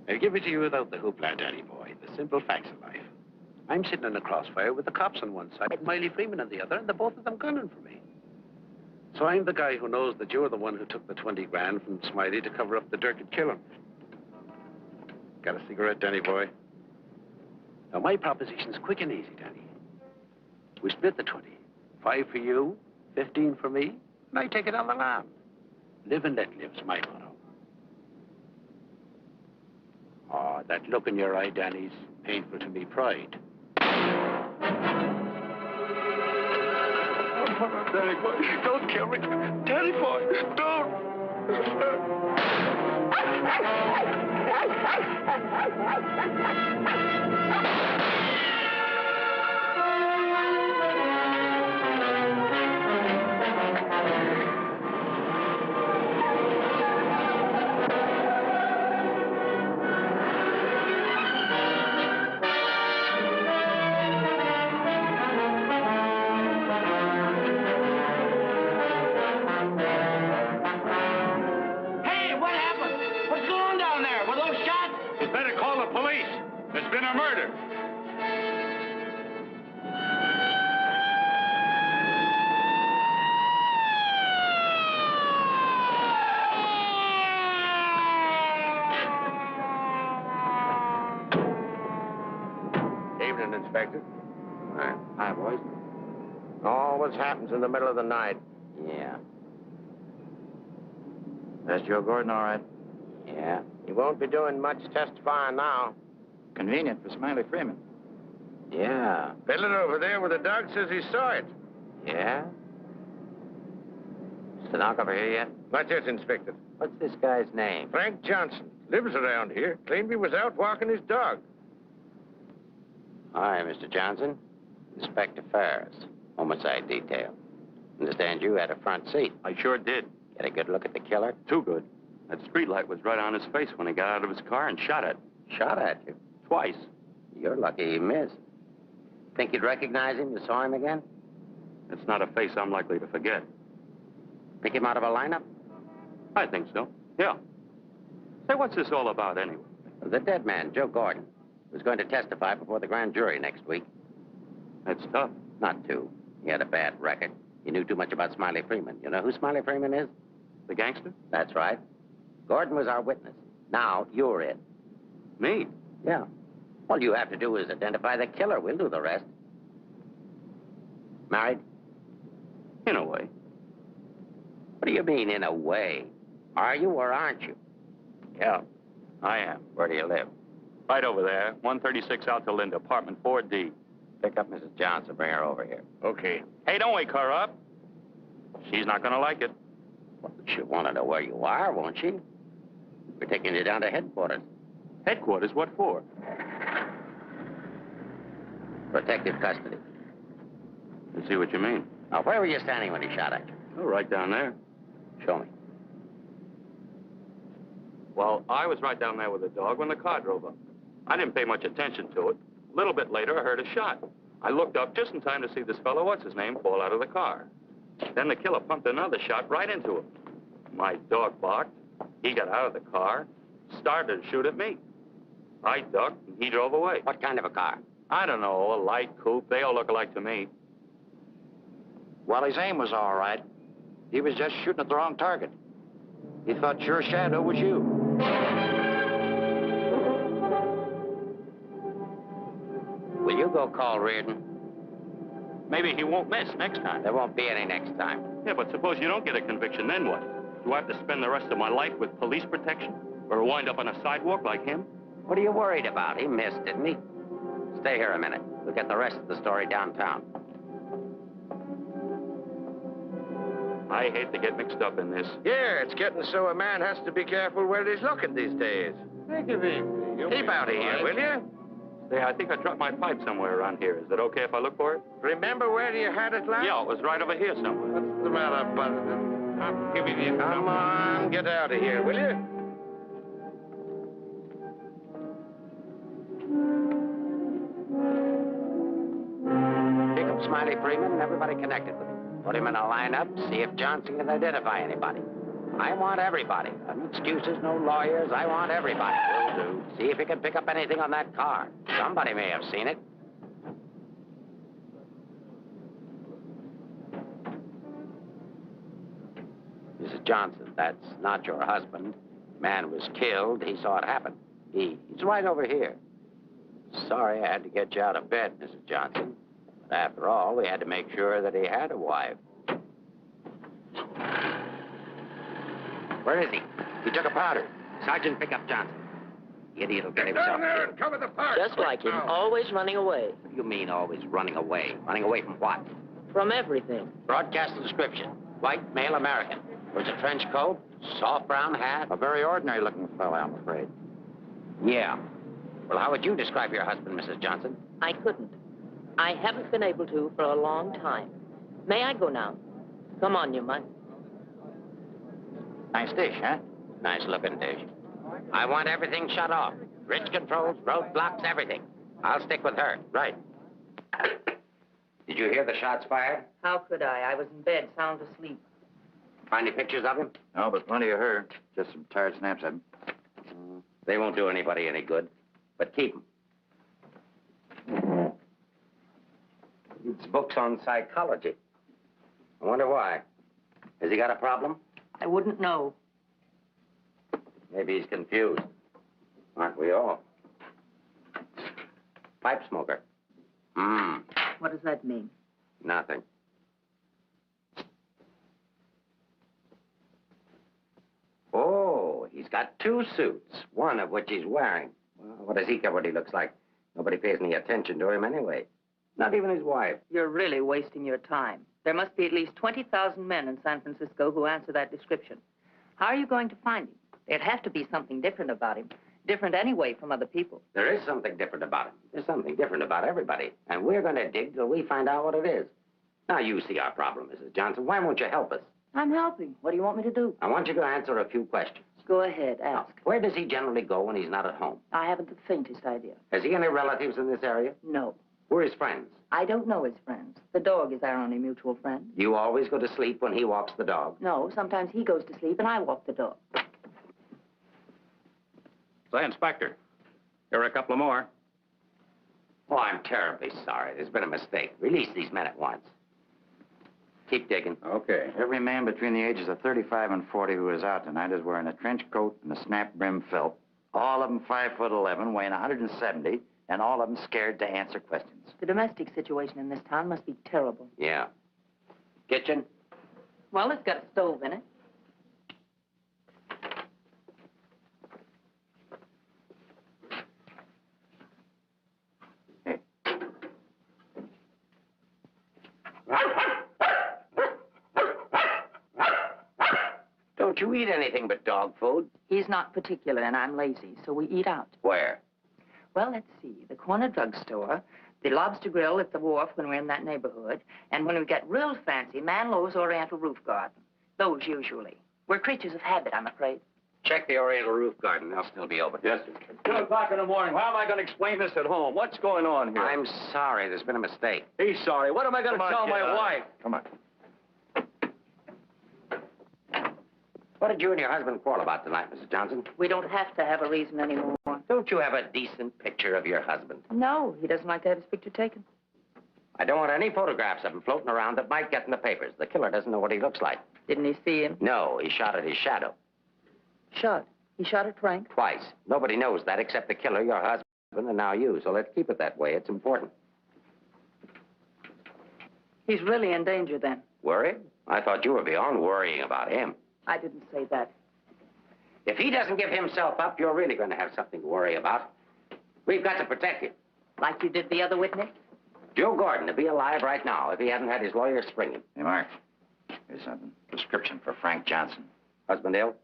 I'll give it to you without the hoopla, Danny boy. The simple facts of life. I'm sitting in a crossfire with the cops on one side and Miley Freeman on the other, and the both of them gunning for me. So I'm the guy who knows that you're the one who took the 20 grand from Smiley to cover up the dirt and kill him. Got a cigarette, Danny boy? Now, my proposition's quick and easy, Danny. We split the 20. 5 for you, 15 for me, and I take it on the lam. Live and let live's my motto. Oh, that look in your eye, Danny's painful to me pride. Oh, Danny boy, don't kill me. Danny boy, don't. There's been a murder. Evening, Inspector. Hi, boys. Always happens in the middle of the night. Yeah. That's Joe Gordon, all right? Yeah. He won't be doing much testifying now. Convenient for Smiley Freeman. Yeah. Fiddling over there where the dog says he saw it. Yeah? Stenographer here yet? Not yet, Inspector. What's this guy's name? Frank Johnson. Lives around here. Claimed he was out walking his dog. Hi, Mr. Johnson. Inspector Ferris. Homicide detail. Understand you had a front seat. I sure did. Get a good look at the killer? Too good. That streetlight was right on his face when he got out of his car and shot it. Shot at you? Twice. You're lucky he missed. Think you'd recognize him? You saw him again? It's not a face I'm likely to forget. Pick him out of a lineup? I think so. Yeah. Say, what's this all about anyway? The dead man, Joe Gordon, was going to testify before the grand jury next week. That's tough. Not too. He had a bad record. He knew too much about Smiley Freeman. You know who Smiley Freeman is? The gangster? That's right. Gordon was our witness. Now, you're it. Me? Yeah. All you have to do is identify the killer. We'll do the rest. Married? In a way. What do you mean, in a way? Are you or aren't you? Yeah, I am. Where do you live? Right over there, 136 Alta Linda, apartment 4D. Pick up Mrs. Johnson. Bring her over here. Okay. Hey, don't wake her up. She's not gonna like it. Well, she'll want to know where you are, won't she? We're taking you down to headquarters. Headquarters? What for? Protective custody. I see what you mean. Now, where were you standing when he shot at you? Oh, right down there. Show me. Well, I was right down there with the dog when the car drove up. I didn't pay much attention to it. A little bit later, I heard a shot. I looked up just in time to see this fellow, what's-his-name, fall out of the car. Then the killer pumped another shot right into him. My dog barked. He got out of the car, started to shoot at me. I ducked, and he drove away. What kind of a car? I don't know, a light coupe. They all look alike to me. Well, his aim was all right. He was just shooting at the wrong target. He thought your shadow was you. Will you go call Reardon? Maybe he won't miss next time. There won't be any next time. Yeah, but suppose you don't get a conviction, then what? Do I have to spend the rest of my life with police protection? Or wind up on a sidewalk like him? What are you worried about? He missed, didn't he? Stay here a minute. We'll get the rest of the story downtown. I hate to get mixed up in this. Yeah, it's getting so a man has to be careful where he's looking these days. Take it easy. Keep out of here, will you? Say, I think I dropped my pipe somewhere around here. Is it okay if I look for it? Remember where you had it last? Yeah, it was right over here somewhere. What's the matter, Buzzard? I'm giving you Come on, get out of here, will you? Pick up Smiley Freeman and everybody connected with him. Put him in a lineup, see if Johnson can identify anybody. I want everybody. No excuses, no lawyers. I want everybody. Will do. See if you can pick up anything on that car. Somebody may have seen it. Mrs. Johnson, that's not your husband. Man was killed. He saw it happen. He's right over here. Sorry I had to get you out of bed, Mrs. Johnson. But after all, we had to make sure that he had a wife. Where is he? He took a powder. Sergeant, pick up Johnson. The idiot will get himself Down there killed. and cover the park. Just like him, always running away. What do you mean always running away? Running away from what? From everything. Broadcast description. White, male American. Wears a trench coat, soft brown hat. A very ordinary-looking fellow, I'm afraid. Yeah. Well, how would you describe your husband, Mrs. Johnson? I couldn't. I haven't been able to for a long time. May I go now? Come on, you might. Nice dish, huh? Nice looking dish. I want everything shut off. Bridge controls, roadblocks, everything. I'll stick with her. Right. Did you hear the shots fired? How could I? I was in bed, sound asleep. Find any pictures of him? No, but plenty of her. Just some tired snaps of him. They won't do anybody any good. But keep them. It's books on psychology. I wonder why. Has he got a problem? I wouldn't know. Maybe he's confused. Aren't we all? Pipe smoker. What does that mean? Nothing. Oh, he's got 2 suits, one of which he's wearing. Well, what does he care what he looks like? Nobody pays any attention to him anyway. Not even his wife. You're really wasting your time. There must be at least 20,000 men in San Francisco who answer that description. How are you going to find him? There'd have to be something different about him. Different anyway from other people. There is something different about him. There's something different about everybody. And we're going to dig till we find out what it is. Now, you see our problem, Mrs. Johnson. Why won't you help us? I'm helping. What do you want me to do? I want you to answer a few questions. Go ahead, Now, ask. where does he generally go when he's not at home? I haven't the faintest idea. Has he any relatives in this area? No. Who are his friends? I don't know his friends. The dog is our only mutual friend. Do you always go to sleep when he walks the dog? No, sometimes he goes to sleep and I walk the dog. Say, Inspector, here are a couple of more. Oh, I'm terribly sorry. There's been a mistake. Release these men at once. Keep digging. Okay. Every man between the ages of 35 and 40 who is out tonight is wearing a trench coat and a snap brim felt. All of them 5'11", weighing 170, and all of them scared to answer questions. The domestic situation in this town must be terrible. Yeah. Kitchen? Well, it's got a stove in it. Don't you eat anything but dog food? He's not particular and I'm lazy, so we eat out. Where? Well, let's see. The corner drugstore, the lobster grill at the wharf when we're in that neighborhood, and when we get real fancy, Manlow's Oriental Roof Garden. Those usually. We're creatures of habit, I'm afraid. Check the Oriental Roof Garden. They'll still be open. Yes, sir. It's 2 o'clock in the morning. How am I going to explain this at home? What's going on here? I'm sorry. There's been a mistake. He's sorry. What am I going to tell my wife? Come on. What did you and your husband quarrel about tonight, Mrs. Johnson? We don't have to have a reason anymore. Don't you have a decent picture of your husband? No, he doesn't like to have his picture taken. I don't want any photographs of him floating around that might get in the papers. The killer doesn't know what he looks like. Didn't he see him? No, he shot at his shadow. Shot. He shot at Frank? Twice. Nobody knows that except the killer, your husband, and now you. So let's keep it that way. It's important. He's really in danger then. Worried? I thought you were beyond worrying about him. I didn't say that. If he doesn't give himself up, you're really going to have something to worry about. We've got to protect him. Like you did the other witness? Joe Gordon would be alive right now if he hadn't had his lawyer spring him. Hey, Mark. Here's something. Prescription for Frank Johnson. Husband ill?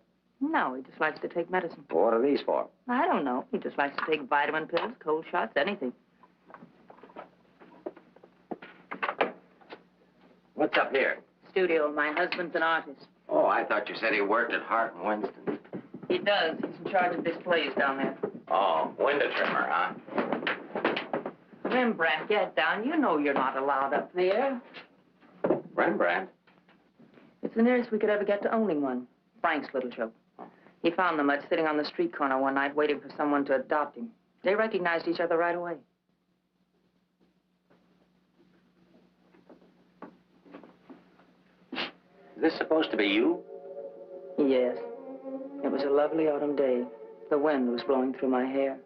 No, he just likes to take medicine. What are these for? I don't know. He just likes to take vitamin pills, cold shots, anything. What's up here? Studio. My husband's an artist. Oh, I thought you said he worked at Hart and Winston. He does. He's in charge of displays down there. Oh, window trimmer, huh? Rembrandt, get down. You know you're not allowed up there. Rembrandt? It's the nearest we could ever get to owning one. Frank's little joke. He found the mutt sitting on the street corner one night waiting for someone to adopt him. They recognized each other right away. Is this supposed to be you? Yes. It was a lovely autumn day. The wind was blowing through my hair.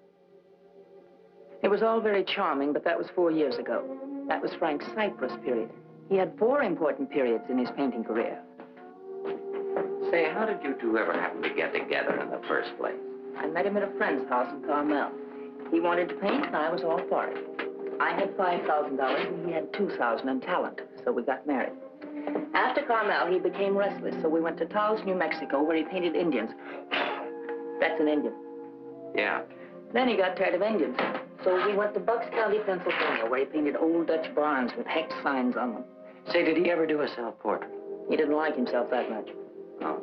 It was all very charming, but that was 4 years ago. That was Frank's Cyprus period. He had 4 important periods in his painting career. Say, how did you two ever happen to get together in the first place? I met him at a friend's house in Carmel. He wanted to paint, and I was all for it. I had $5,000, and he had $2,000 in talent, so we got married. After Carmel, he became restless, so we went to Taos, New Mexico, where he painted Indians. That's an Indian. Yeah. Then he got tired of Indians, so we went to Bucks County, Pennsylvania, where he painted old Dutch barns with hex signs on them. Say, did he ever do a self-portrait? He didn't like himself that much. Oh.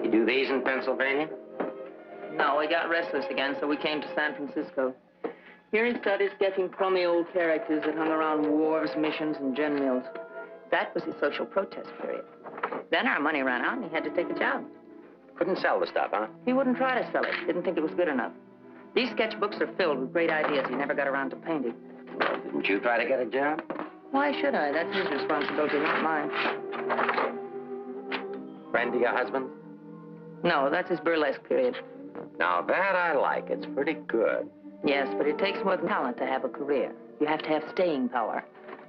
You do these in Pennsylvania? No, he got restless again, so we came to San Francisco. Here he started sketching crummy old characters that hung around wharves, missions, and gin mills. That was his social protest period. Then our money ran out, and he had to take a job. Couldn't sell the stuff, huh? He wouldn't try to sell it. Didn't think it was good enough. These sketchbooks are filled with great ideas he never got around to painting. Well, didn't you try to get a job? Why should I? That's his responsibility, not mine. Friend of your husband? No, that's his burlesque period. Now, that I like. It's pretty good. Yes, but it takes more than talent to have a career. You have to have staying power.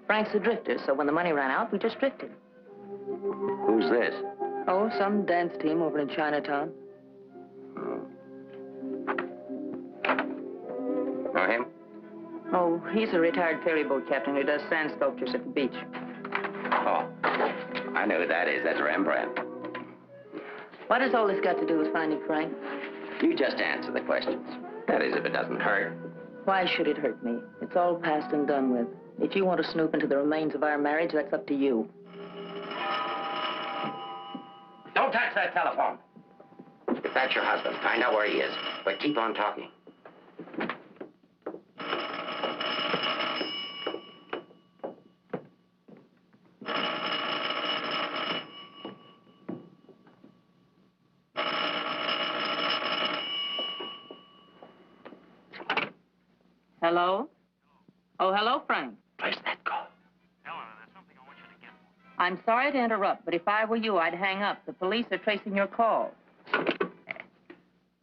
Frank's a drifter, so when the money ran out, we just drifted. Who's this? Oh, some dance team over in Chinatown. Know him? Oh, he's a retired ferry boat captain who does sand sculptures at the beach. Oh, I know who that is. That's Rembrandt. What has all this got to do with finding Frank? You just answer the questions. That is, if it doesn't hurt. Why should it hurt me? It's all past and done with. If you want to snoop into the remains of our marriage, that's up to you. Don't touch that telephone. If that's your husband, find out where he is. But keep on talking. Hello? Oh, hello, Frank. Place that call. Eleanor, there's something I want you to get. I'm sorry to interrupt, but if I were you, I'd hang up. The police are tracing your call.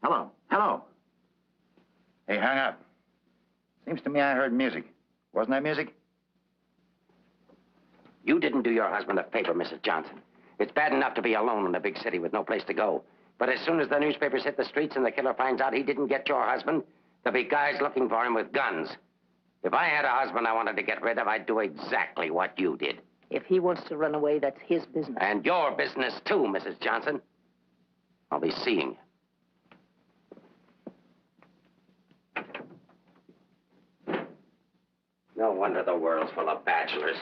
Hello. Hello. Hey, hang up. Seems to me I heard music. Wasn't that music? You didn't do your husband a favor, Mrs. Johnson. It's bad enough to be alone in a big city with no place to go. But as soon as the newspapers hit the streets and the killer finds out he didn't get your husband, there'll be guys looking for him with guns. If I had a husband I wanted to get rid of, I'd do exactly what you did. If he wants to run away, that's his business. And your business, too, Mrs. Johnson. I'll be seeing you. No wonder the world's full of bachelors.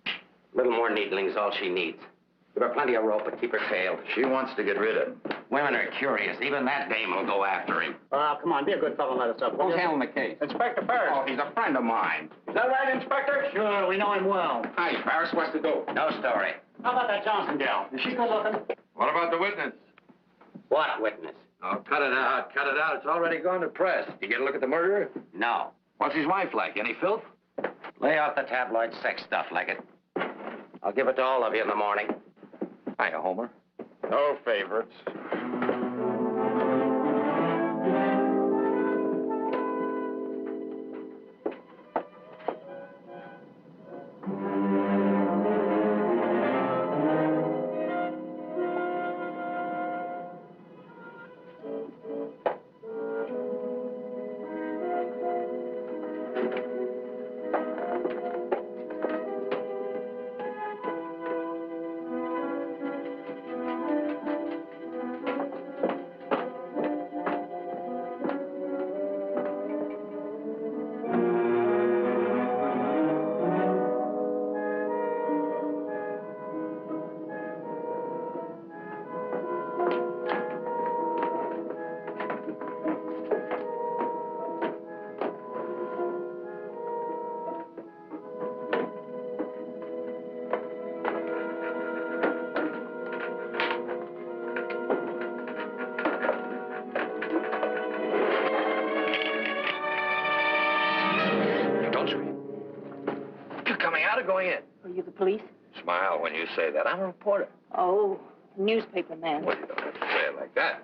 A little more needling's all she needs. Give her plenty of rope, but keep her tailed. She wants to get rid of him. Women are curious. Even that dame will go after him. Come on, be a good fellow and let us up. Who's handling the case? Inspector Ferris. Oh, he's a friend of mine. Is that right, Inspector? Sure, we know him well. Hi, Ferris. What's the dope? No story. How about that Johnson gal? Is she good looking? What about the witness? What witness? Oh, cut it out. Cut it out. It's already gone to press. You get a look at the murderer? No. What's his wife like? Any filth? Lay off the tabloid sex stuff, Leggett. I'll give it to all of you in the morning. Hiya, Homer. No favorites. police? Smile when you say that. I'm a reporter. Oh, newspaper man. Well, you don't have to say it like that.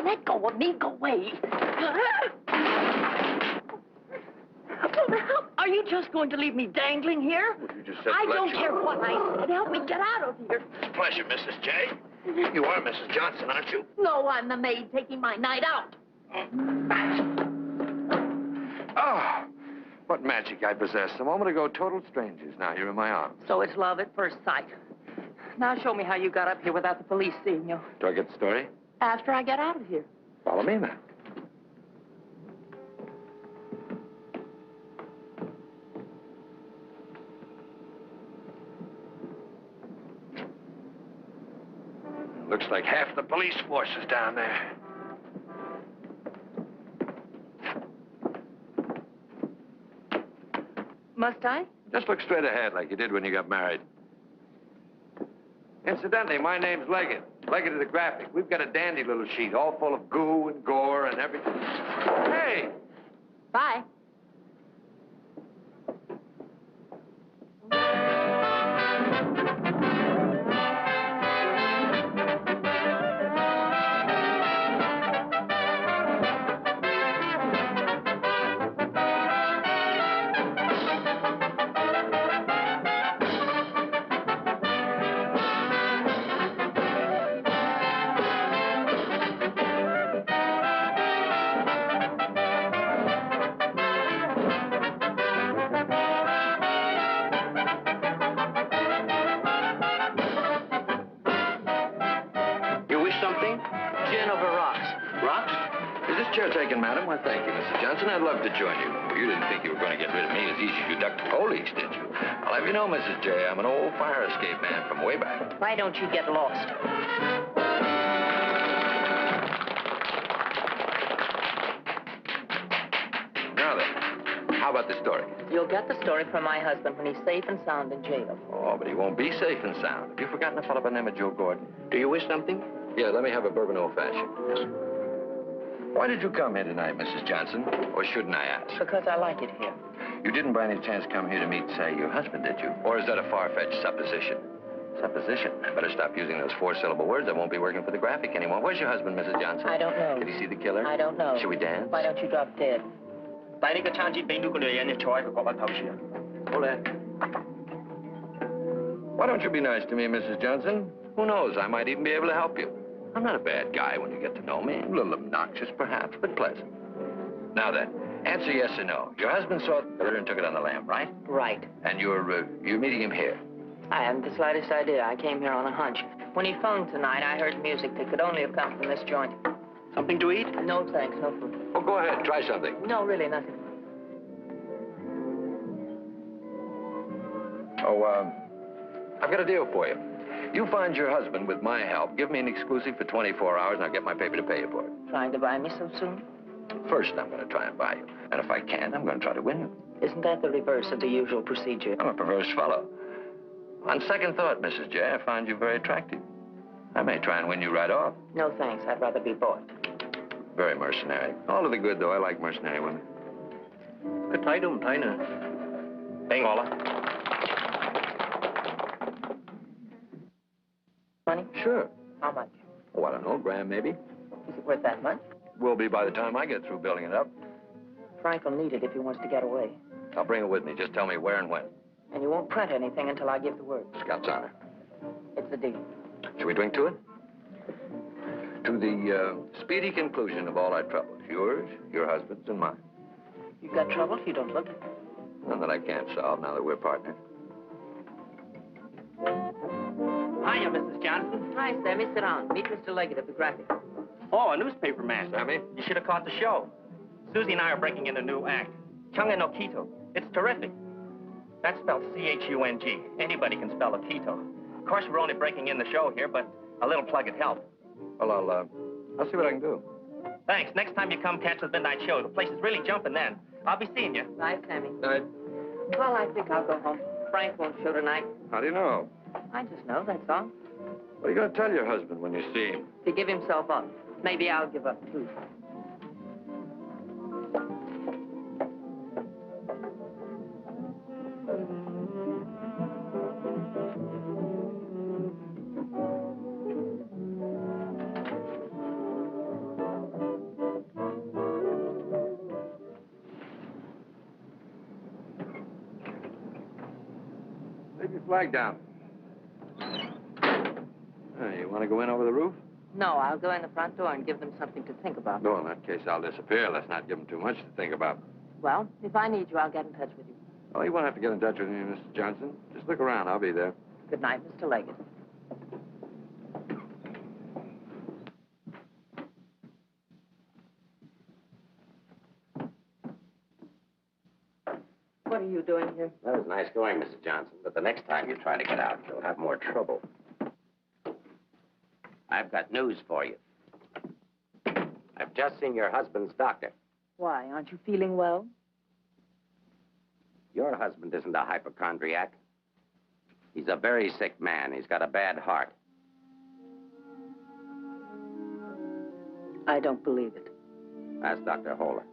Let go of me. Go away. Are you just going to leave me dangling here? Well, you just said I let don't you- care what I said. Help me get out of here. Pleasure, Mrs. J. You are Mrs. Johnson, aren't you? No, I'm the maid taking my night out. Oh, what magic I possessed. A moment ago, total strangers. Now you're in my arms. So it's love at first sight. Now show me how you got up here without the police seeing you. Do I get the story? After I get out of here. Follow me, then. Looks like half the police force is down there. Must I? Just look straight ahead like you did when you got married. Incidentally, my name's Leggett. Leggett of the Graphic. We've got a dandy little sheet, all full of goo and gore and everything. Hey! Bye. Chair taken, madam. Why, thank you, Mrs. Johnson. I'd love to join you. Well, you didn't think you were going to get rid of me as easy as you ducked the police, did you? I'll have you know, Mrs. J, I'm an old fire escape man from way back. Why don't you get lost? Now then, how about the story? You'll get the story from my husband when he's safe and sound in jail. Oh, but he won't be safe and sound. Have you forgotten a fellow by the name of Joe Gordon? Do you wish something? Yeah, let me have a bourbon old-fashioned. Yes. Why did you come here tonight, Mrs. Johnson? Or shouldn't I ask? Because I like it here. You didn't by any chance come here to meet, say, your husband, did you? Or is that a far-fetched supposition? Supposition? I better stop using those four-syllable words. I won't be working for the Graphic anymore. Where's your husband, Mrs. Johnson? I don't know. Did he see the killer? I don't know. Should we dance? Why don't you drop dead? Hold that. Why don't you be nice to me, Mrs. Johnson? Who knows? I might even be able to help you. I'm not a bad guy when you get to know me. A little obnoxious, perhaps, but pleasant. Now then, answer yes or no. Your husband saw the killer and took it on the lam, right? Right. And you're meeting him here? I haven't the slightest idea. I came here on a hunch. When he phoned tonight, I heard music that could only have come from this joint. Something to eat? No, thanks. No food. Well, go ahead. Try something. No, really, nothing. Oh, I've got a deal for you. You find your husband with my help. Give me an exclusive for 24 hours, and I'll get my paper to pay you for it. Trying to buy me so soon? First, I'm going to try and buy you. And if I can't, I'm going to try to win you. Isn't that the reverse of the usual procedure? I'm a perverse fellow. On second thought, Mrs. J, I find you very attractive. I may try and win you right off. No, thanks. I'd rather be bought. Very mercenary. All of the good, though. I like mercenary women. Cứ thấy đúng thấy nè. Đây ngồi là. Money? Sure. How much? Oh, I don't know, grand maybe. Is it worth that much? Will be by the time I get through building it up. Frank will need it if he wants to get away. I'll bring it with me. Just tell me where and when. And you won't print anything until I give the word. Scout's honor. It's the deal. Shall we drink to it? To the speedy conclusion of all our troubles. Yours, your husband's, and mine. You've got trouble? You don't look it. None that I can't solve now that we're partners. Hiya, Mrs. Johnson. Hi, Sammy. Sit down. Meet Mr. Leggett of the Graphic. Oh, a newspaper man. Sammy? You should have caught the show. Susie and I are breaking in a new act. Chunga no Quito. It's terrific. That's spelled C-H-U-N-G. Anybody can spell a Quito. Of course, we're only breaking in the show here, but a little plug would help. Well, I'll see what I can do. Thanks. Next time you come catch the midnight show, the place is really jumping then. I'll be seeing you. Bye, Sammy. Night. Well, I think I'll go home. Frank won't show tonight. How do you know? I just know, that's all. What are you going to tell your husband when you see him? To give himself up. Maybe I'll give up, too. Leave your flag down. You want to go in over the roof? No, I'll go in the front door and give them something to think about. No, in that case, I'll disappear. Let's not give them too much to think about. Well, if I need you, I'll get in touch with you. Oh, you won't have to get in touch with me, Mr. Johnson. Just look around. I'll be there. Good night, Mr. Leggett. What are you doing here? That was nice going, Mrs. Johnson, but the next time you try to get out, you'll have more trouble. I've got news for you. I've just seen your husband's doctor. Why, aren't you feeling well? Your husband isn't a hypochondriac. He's a very sick man. He's got a bad heart. I don't believe it. Ask Dr. Holler.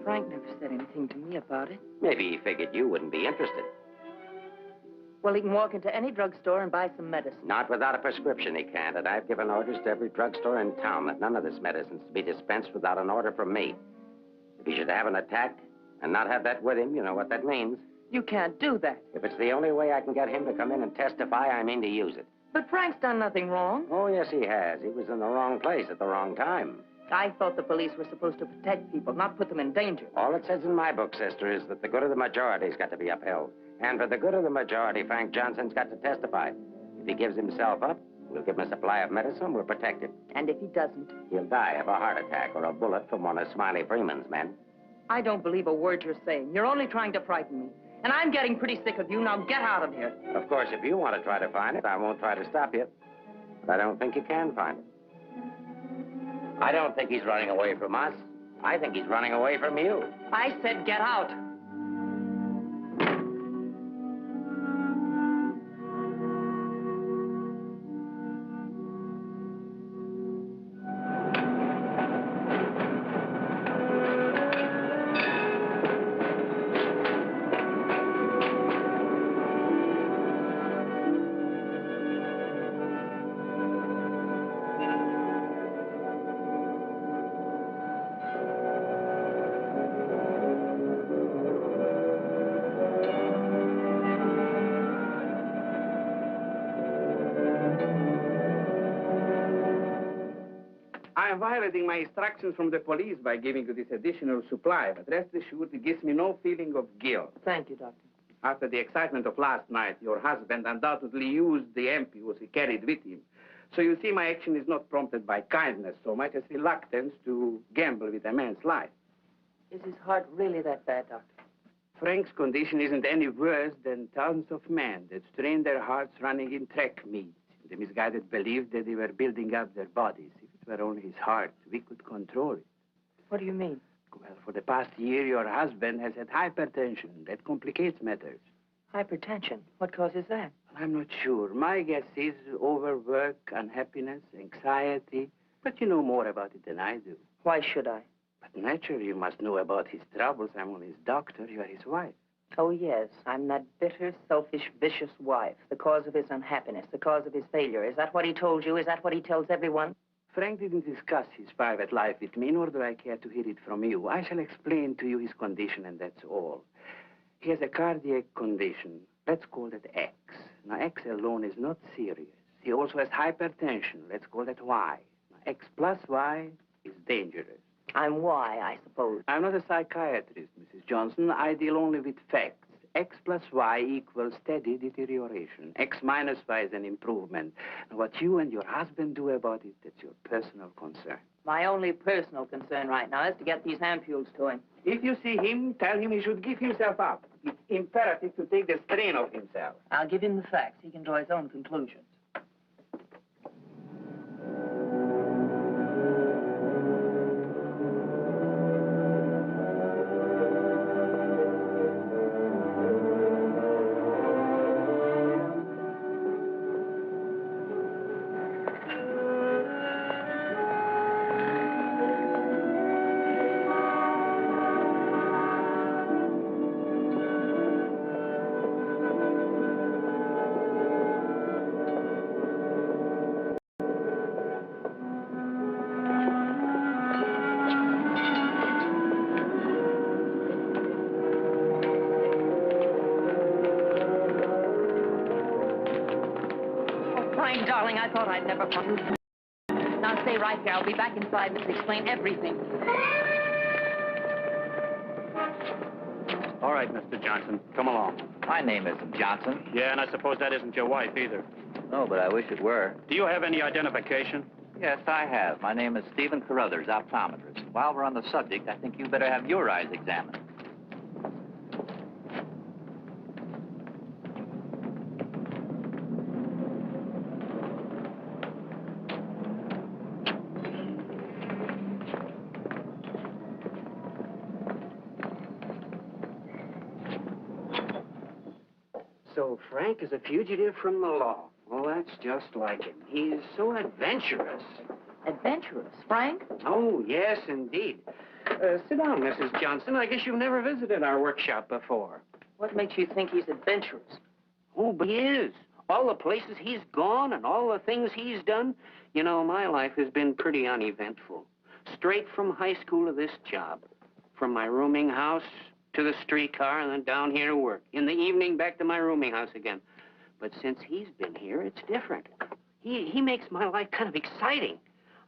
Frank never said anything to me about it. Maybe he figured you wouldn't be interested. Well, he can walk into any drugstore and buy some medicine. Not without a prescription, he can't. And I've given orders to every drugstore in town that none of this medicine's to be dispensed without an order from me. If he should have an attack and not have that with him, you know what that means. You can't do that. If it's the only way I can get him to come in and testify, I mean to use it. But Frank's done nothing wrong. Oh, yes, he has. He was in the wrong place at the wrong time. I thought the police were supposed to protect people, not put them in danger. All it says in my book, sister, is that the good of the majority's got to be upheld. And for the good of the majority, Frank Johnson's got to testify. If he gives himself up, we'll give him a supply of medicine, we'll protect him. And if he doesn't? He'll die of a heart attack or a bullet from one of Smiley Freeman's men. I don't believe a word you're saying. You're only trying to frighten me. And I'm getting pretty sick of you. Now get out of here. Of course, if you want to try to find it, I won't try to stop you. But I don't think you can find it. I don't think he's running away from us. I think he's running away from you. I said get out. I am violating my instructions from the police by giving you this additional supply, but rest assured it gives me no feeling of guilt. Thank you, Doctor. After the excitement of last night, your husband undoubtedly used the ampoules he carried with him. So you see, my action is not prompted by kindness so much as reluctance to gamble with a man's life. Is his heart really that bad, Doctor? Frank's condition isn't any worse than thousands of men that strain their hearts running in track meets. The misguided believed that they were building up their bodies. If it were only his heart, we could control it. What do you mean? Well, for the past year, your husband has had hypertension. That complicates matters. Hypertension. What causes that? I'm not sure. My guess is overwork, unhappiness, anxiety. But you know more about it than I do. Why should I? But naturally, you must know about his troubles. I'm only his doctor. You are his wife. Oh, yes. I'm that bitter, selfish, vicious wife. The cause of his unhappiness, the cause of his failure. Is that what he told you? Is that what he tells everyone? Frank didn't discuss his private life with me, nor do I care to hear it from you. I shall explain to you his condition, and that's all. He has a cardiac condition. Let's call that X. Now, X alone is not serious. He also has hypertension. Let's call that Y. Now, X plus Y is dangerous. I'm Y, I suppose. I'm not a psychiatrist, Mrs. Johnson. I deal only with facts. X plus Y equals steady deterioration. X minus Y is an improvement. Now, what you and your husband do about it, that's your personal concern. My only personal concern right now is to get these ampoules to him. If you see him, tell him he should give himself up. It's imperative to take the strain off himself. I'll give him the facts. He can draw his own conclusions. darling, I thought I'd never find you. Now stay right here. I'll be back in 5 minutes to explain everything. All right, Mr. Johnson, come along. My name isn't Johnson. Yeah, and I suppose that isn't your wife either. No, but I wish it were. Do you have any identification? Yes, I have. My name is Stephen Carruthers, optometrist. While we're on the subject, I think you better have your eyes examined. So Frank is a fugitive from the law. Well, that's just like him. He's so adventurous. Adventurous, Frank? Oh, yes, indeed. Sit down, Mrs. Johnson. I guess you've never visited our workshop before. What makes you think he's adventurous? Oh, but he is. All the places he's gone and all the things he's done. You know, my life has been pretty uneventful. Straight from high school to this job. From my rooming house to the streetcar and then down here to work. In the evening, back to my rooming house again. But since he's been here, it's different. He makes my life kind of exciting.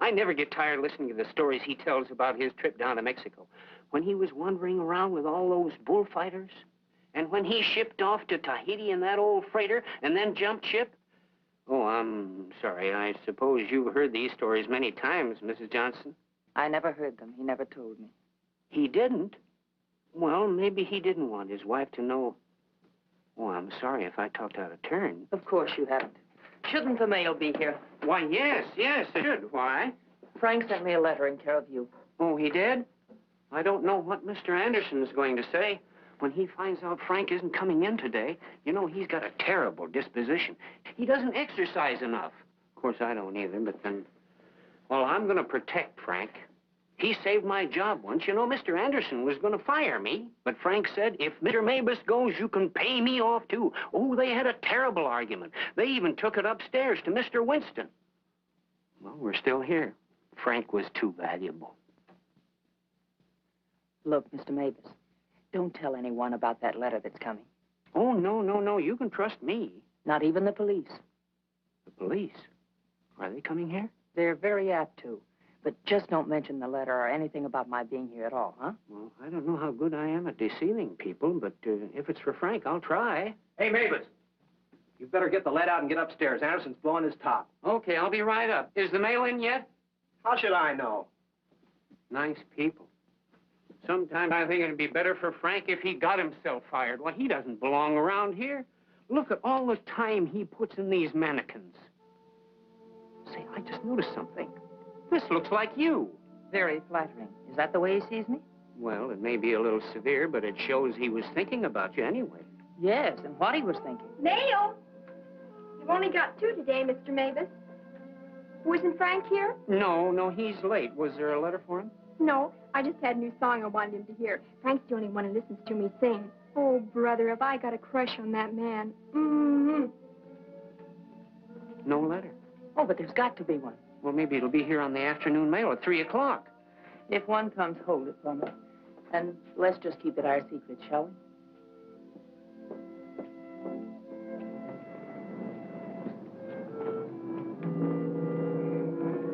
I never get tired listening to the stories he tells about his trip down to Mexico. When he was wandering around with all those bullfighters, and when he shipped off to Tahiti in that old freighter and then jumped ship. Oh, I'm sorry. I suppose you've heard these stories many times, Mrs. Johnson. I never heard them. He never told me. He didn't? Well, maybe he didn't want his wife to know. Oh, I'm sorry if I talked out of turn. Of course you haven't. Shouldn't the mail be here? Why, yes, it should. Why? Frank sent me a letter in care of you. Oh, he did? I don't know what Mr. Anderson is going to say. When he finds out Frank isn't coming in today, you know, he's got a terrible disposition. He doesn't exercise enough. Of course, I don't either, but then... Well, I'm going to protect Frank. He saved my job once. You know, Mr. Anderson was going to fire me. But Frank said, if Mr. Mabus goes, you can pay me off, too. Oh, they had a terrible argument. They even took it upstairs to Mr. Winston. Well, we're still here. Frank was too valuable. Look, Mr. Mabus, don't tell anyone about that letter that's coming. Oh, no. You can trust me. Not even the police. The police? Are they coming here? They're very apt to. But just don't mention the letter or anything about my being here at all, huh? Well, I don't know how good I am at deceiving people, but if it's for Frank, I'll try. Hey, Mavis, you better get the lead out and get upstairs. Anderson's blowing his top. Okay, I'll be right up. Is the mail in yet? How should I know? Nice people. Sometimes I think it'd be better for Frank if he got himself fired. Well, he doesn't belong around here. Look at all the time he puts in these mannequins. Say, I just noticed something. This looks like you. Very flattering. Is that the way he sees me? Well, it may be a little severe, but it shows he was thinking about you anyway. Yes, and what he was thinking. Mail? You've only got 2 today, Mr. Mavis. Wasn't Frank here? No, he's late. Was there a letter for him? No, I just had a new song I wanted him to hear. Frank's the only one who listens to me sing. Oh, brother, have I got a crush on that man. Mm-hmm. No letter. Oh, but there's got to be one. Well, maybe it'll be here on the afternoon mail at 3 o'clock. If one comes, hold it for me. And let's just keep it our secret, shall we?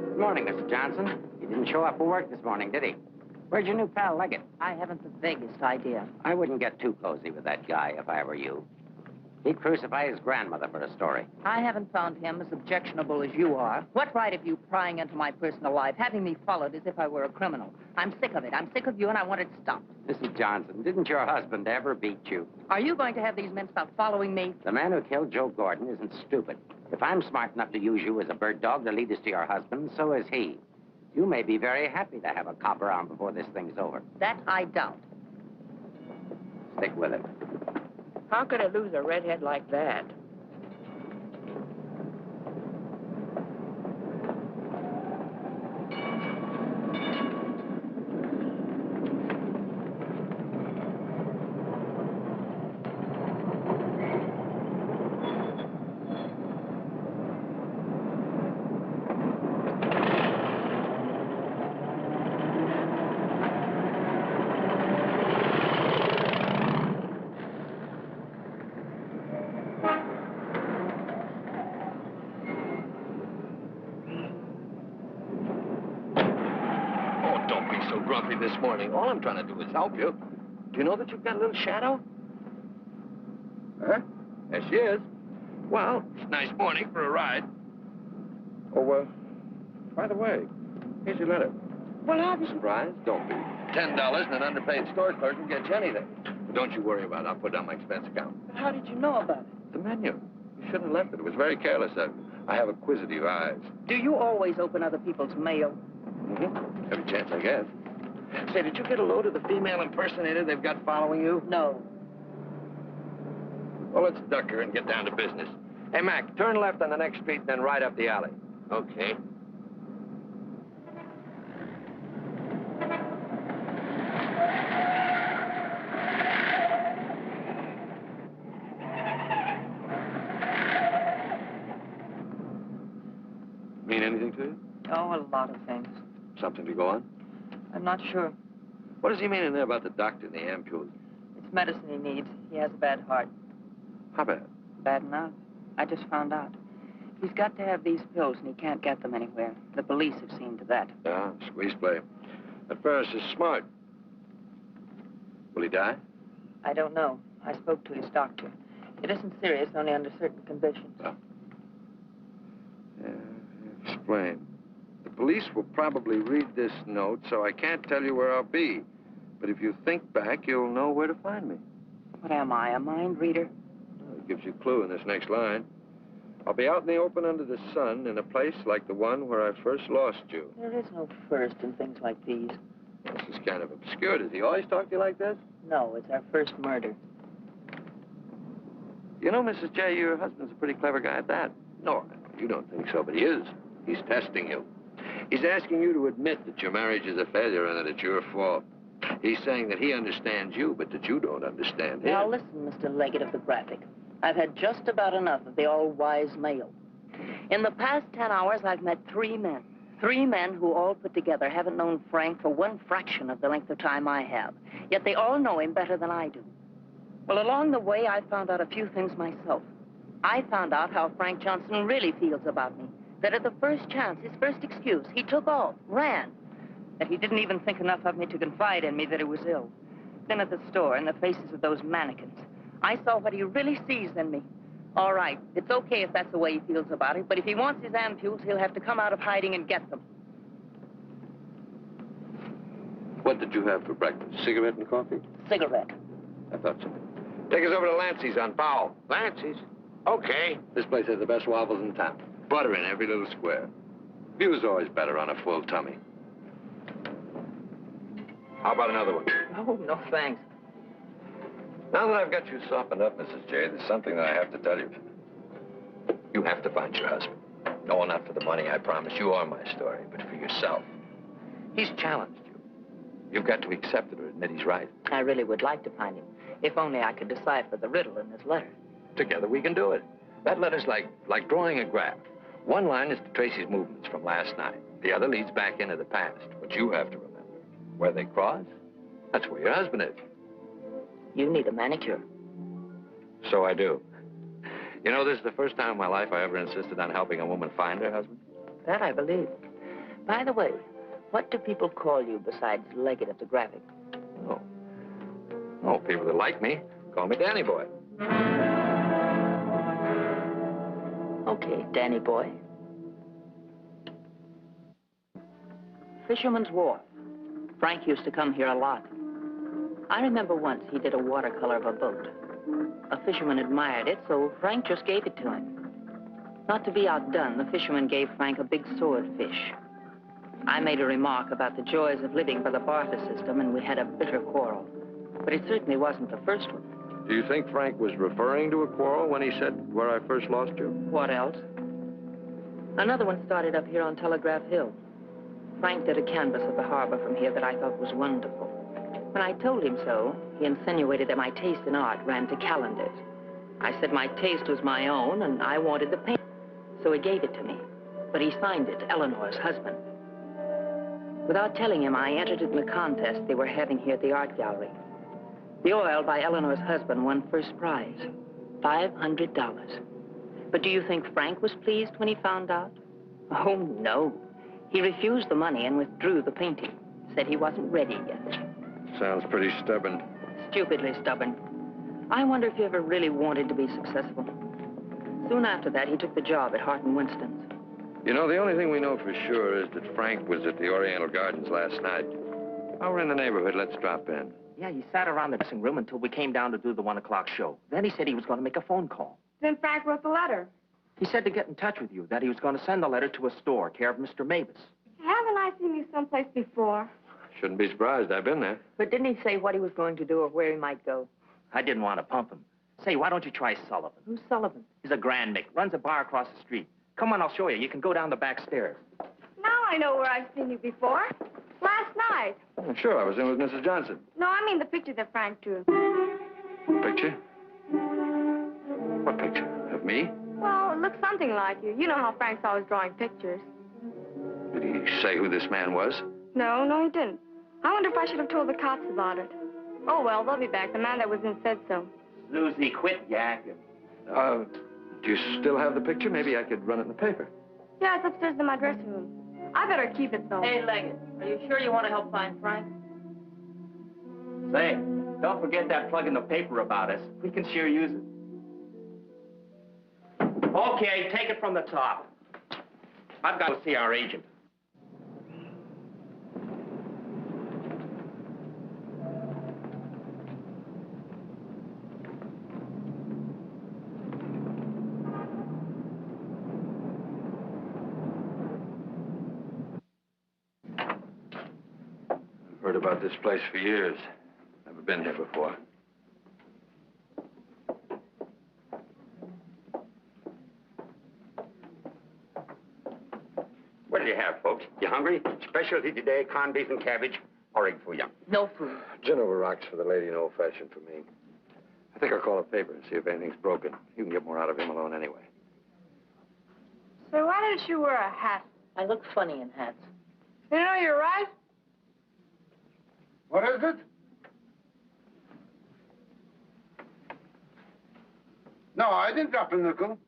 Good morning, Mr. Johnson. He didn't show up for work this morning, did he? Where's your new pal, Leggett? I haven't the vaguest idea. I wouldn't get too cozy with that guy if I were you. He'd crucify his grandmother for a story. I haven't found him as objectionable as you are. What right have you prying into my personal life, having me followed as if I were a criminal? I'm sick of it. I'm sick of you, and I want it stopped. Mrs. Johnson, didn't your husband ever beat you? Are you going to have these men stop following me? The man who killed Joe Gordon isn't stupid. If I'm smart enough to use you as a bird dog to lead us to your husband, so is he. You may be very happy to have a cop around before this thing's over. That I doubt. Stick with it. How could I lose a redhead like that? me this morning. All I'm trying to do is help you. Do you know that you've got a little shadow? Huh? There she is. Well, it's a nice morning for a ride. Oh, by the way, here's your letter. Well, I'll be surprised. Don't be. $10 and an underpaid store clerk will get you anything. But don't you worry about it. I'll put it on my expense account. But how did you know about it? The menu. You shouldn't have left it. It was very careless of you. I have acquisitive eyes. Do you always open other people's mail? Mm-hmm. Every chance I get. Say, did you get a load of the female impersonator they've got following you? No. Well, let's duck her and get down to business. Hey, Mac, turn left on the next street and then right up the alley. Okay. Mean anything to you? Oh, a lot of things. Something to go on? I'm not sure. What does he mean in there about the doctor and the ampules? It's medicine he needs. He has a bad heart. How bad? Bad enough. I just found out. He's got to have these pills, and he can't get them anywhere. The police have seen to that. Yeah, squeeze play. That Ferris is smart. Will he die? I don't know. I spoke to his doctor. It isn't serious, only under certain conditions. Oh. Yeah, explain. The police will probably read this note, so I can't tell you where I'll be. But if you think back, you'll know where to find me. What am I, a mind reader? Well, it gives you a clue in this next line. I'll be out in the open under the sun in a place like the one where I first lost you. There is no first in things like these. This is kind of obscure. Does he always talk to you like this? No, it's our first murder. You know, Mrs. J., your husband's a pretty clever guy at that. No, you don't think so, but he is. He's testing you. He's asking you to admit that your marriage is a failure and that it's your fault. He's saying that he understands you, but that you don't understand him. Now, listen, Mr. Leggett of the Graphic. I've had just about enough of the all-wise male. In the past 10 hours, I've met 3 men. 3 men who all put together haven't known Frank for 1 fraction of the length of time I have. Yet they all know him better than I do. Well, along the way, I found out a few things myself. I found out how Frank Johnson really feels about me. That at the first chance, his first excuse, he took off, ran. That he didn't even think enough of me to confide in me that he was ill. Then at the store, in the faces of those mannequins, I saw what he really sees in me. All right, it's okay if that's the way he feels about it, but if he wants his ampules, he'll have to come out of hiding and get them. What did you have for breakfast? Cigarette and coffee? Cigarette. I thought so. Take us over to Lancey's on Powell. Lancey's? Okay. This place has the best waffles in town. Butter in every little square. View's always better on a full tummy. How about another one? Oh, no, thanks. Now that I've got you softened up, Mrs. J., there's something that I have to tell you. You have to find your husband. No, not for the money, I promise you, or my story, but for yourself. He's challenged you. You've got to accept it or admit he's right. I really would like to find him, if only I could decipher the riddle in this letter. Together we can do it. That letter's like drawing a graph. One line is to trace his movements from last night. The other leads back into the past. But you have to remember, where they cross, that's where your husband is. You need a manicure. So I do. You know, this is the first time in my life I ever insisted on helping a woman find her husband. That I believe. By the way, what do people call you besides Leggett of the Graphic? Oh, people that like me call me Danny Boy. Okay, Danny Boy. Fisherman's Wharf. Frank used to come here a lot. I remember once he did a watercolor of a boat. A fisherman admired it, so Frank just gave it to him. Not to be outdone, the fisherman gave Frank a big swordfish. I made a remark about the joys of living by the barter system, and we had a bitter quarrel. But it certainly wasn't the first one. Do you think Frank was referring to a quarrel when he said, where I first lost you? What else? Another one started up here on Telegraph Hill. Frank did a canvas of the harbor from here that I thought was wonderful. When I told him so, he insinuated that my taste in art ran to calendars. I said my taste was my own, and I wanted the paint. So he gave it to me. But he signed it, Eleanor's husband. Without telling him, I entered it in the contest they were having here at the art gallery. The oil by Eleanor's husband won first prize, $500. But do you think Frank was pleased when he found out? Oh, no. He refused the money and withdrew the painting, Said he wasn't ready yet. Sounds pretty stubborn. Stupidly stubborn. I wonder if he ever really wanted to be successful. Soon after that, he took the job at Hart and Winston's. You know, the only thing we know for sure is that Frank was at the Oriental Gardens last night. While we're in the neighborhood, let's drop in. Yeah, he sat around the dressing room until we came down to do the 1 o'clock show. Then he said he was going to make a phone call. Then Frank wrote the letter. He said to get in touch with you, that he was going to send the letter to a store, care of Mr. Mavis. Haven't I seen you someplace before? Shouldn't be surprised. I've been there. But didn't he say what he was going to do or where he might go? I didn't want to pump him. Say, why don't you try Sullivan? Who's Sullivan? He's a grand Mick, runs a bar across the street. Come on, I'll show you. You can go down the back stairs. Now I know where I've seen you before. Last night. Oh, sure, I was in with Mrs. Johnson. No, I mean the picture that Frank drew. Picture? What picture? Of me? Well, it looks something like you. You know how Frank's always drawing pictures. Did he say who this man was? No, he didn't. I wonder if I should have told the cops about it. Oh, well, they'll be back. The man that was in said so. Susie, quit yakking. Do you still have the picture? Maybe I could run it in the paper. Yeah, it's upstairs in my dressing room. I better keep it, though. Hey, Leggett, are you sure you want to help find Frank? Say, don't forget that plug in the paper about us. We can sure use it. Okay, take it from the top. I've got to see our agent. Heard about this place for years. Never been here before. What do you have, folks? You hungry? Specialty today, corned beef and cabbage, or egg for you? No food. Gin over rocks for the lady and old-fashioned for me. I think I'll call a paper and see if anything's broken. You can get more out of him alone anyway. So why didn't you wear a hat? I look funny in hats. You know, you're right. What is it? No, I didn't drop a nickel.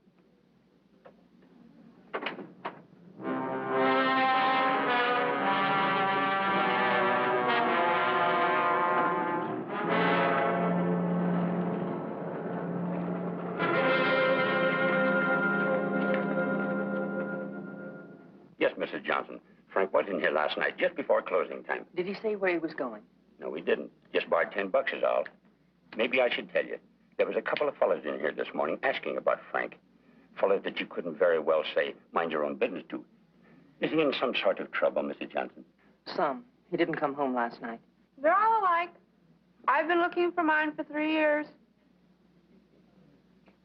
Yes, Mrs. Johnson. Frank was in here last night, just before closing time. Did he say where he was going? No, he didn't. Just borrowed $10 is all. Maybe I should tell you. There was a couple of fellas in here this morning asking about Frank. Fellas that you couldn't very well say, mind your own business to. Is he in some sort of trouble, Mrs. Johnson? Some. He didn't come home last night. They're all alike. I've been looking for mine for 3 years.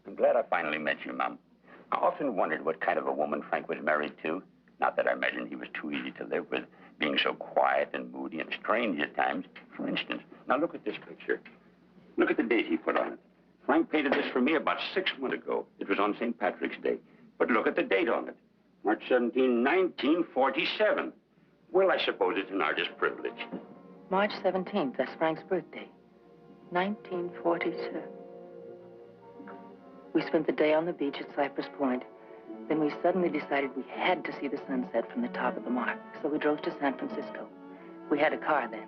I'm glad I finally met you, Mom. I often wondered what kind of a woman Frank was married to. Not that I imagined he was too easy to live with, being so quiet and moody and strange at times. For instance, now look at this picture. Look at the date he put on it. Frank painted this for me about 6 months ago. It was on St. Patrick's Day. But look at the date on it. March 17, 1947. Well, I suppose it's an artist's privilege. March 17th, that's Frank's birthday. 1947. We spent the day on the beach at Cypress Point. Then we suddenly decided we had to see the sunset from the top of the mark. So we drove to San Francisco. We had a car then.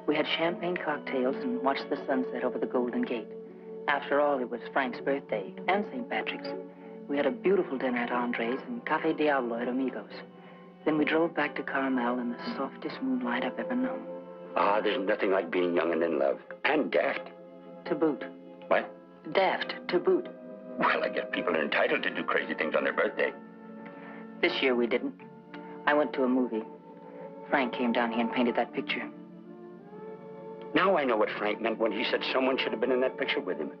We had champagne cocktails and watched the sunset over the Golden Gate. After all, it was Frank's birthday and St. Patrick's. We had a beautiful dinner at Andre's and Cafe Diablo at Amigos. Then we drove back to Carmel in the softest moonlight I've ever known. Ah, there's nothing like being young and in love. And daft. To boot. What? Daft, to boot. Well, I guess people are entitled to do crazy things on their birthday. This year we didn't. I went to a movie. Frank came down here and painted that picture. Now I know what Frank meant when he said someone should have been in that picture with him.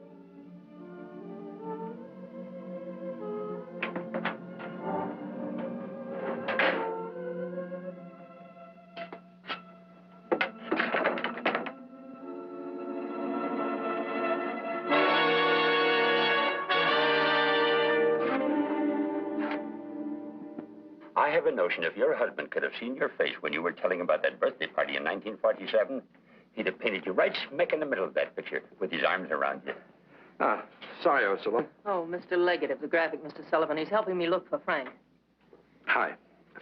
I have a notion if your husband could have seen your face when you were telling about that birthday party in 1947, he'd have painted you right smack in the middle of that picture with his arms around you. Ah, sorry I was so long. Oh, Mr. Leggett of the graphic, Mr. Sullivan. He's helping me look for Frank. Hi.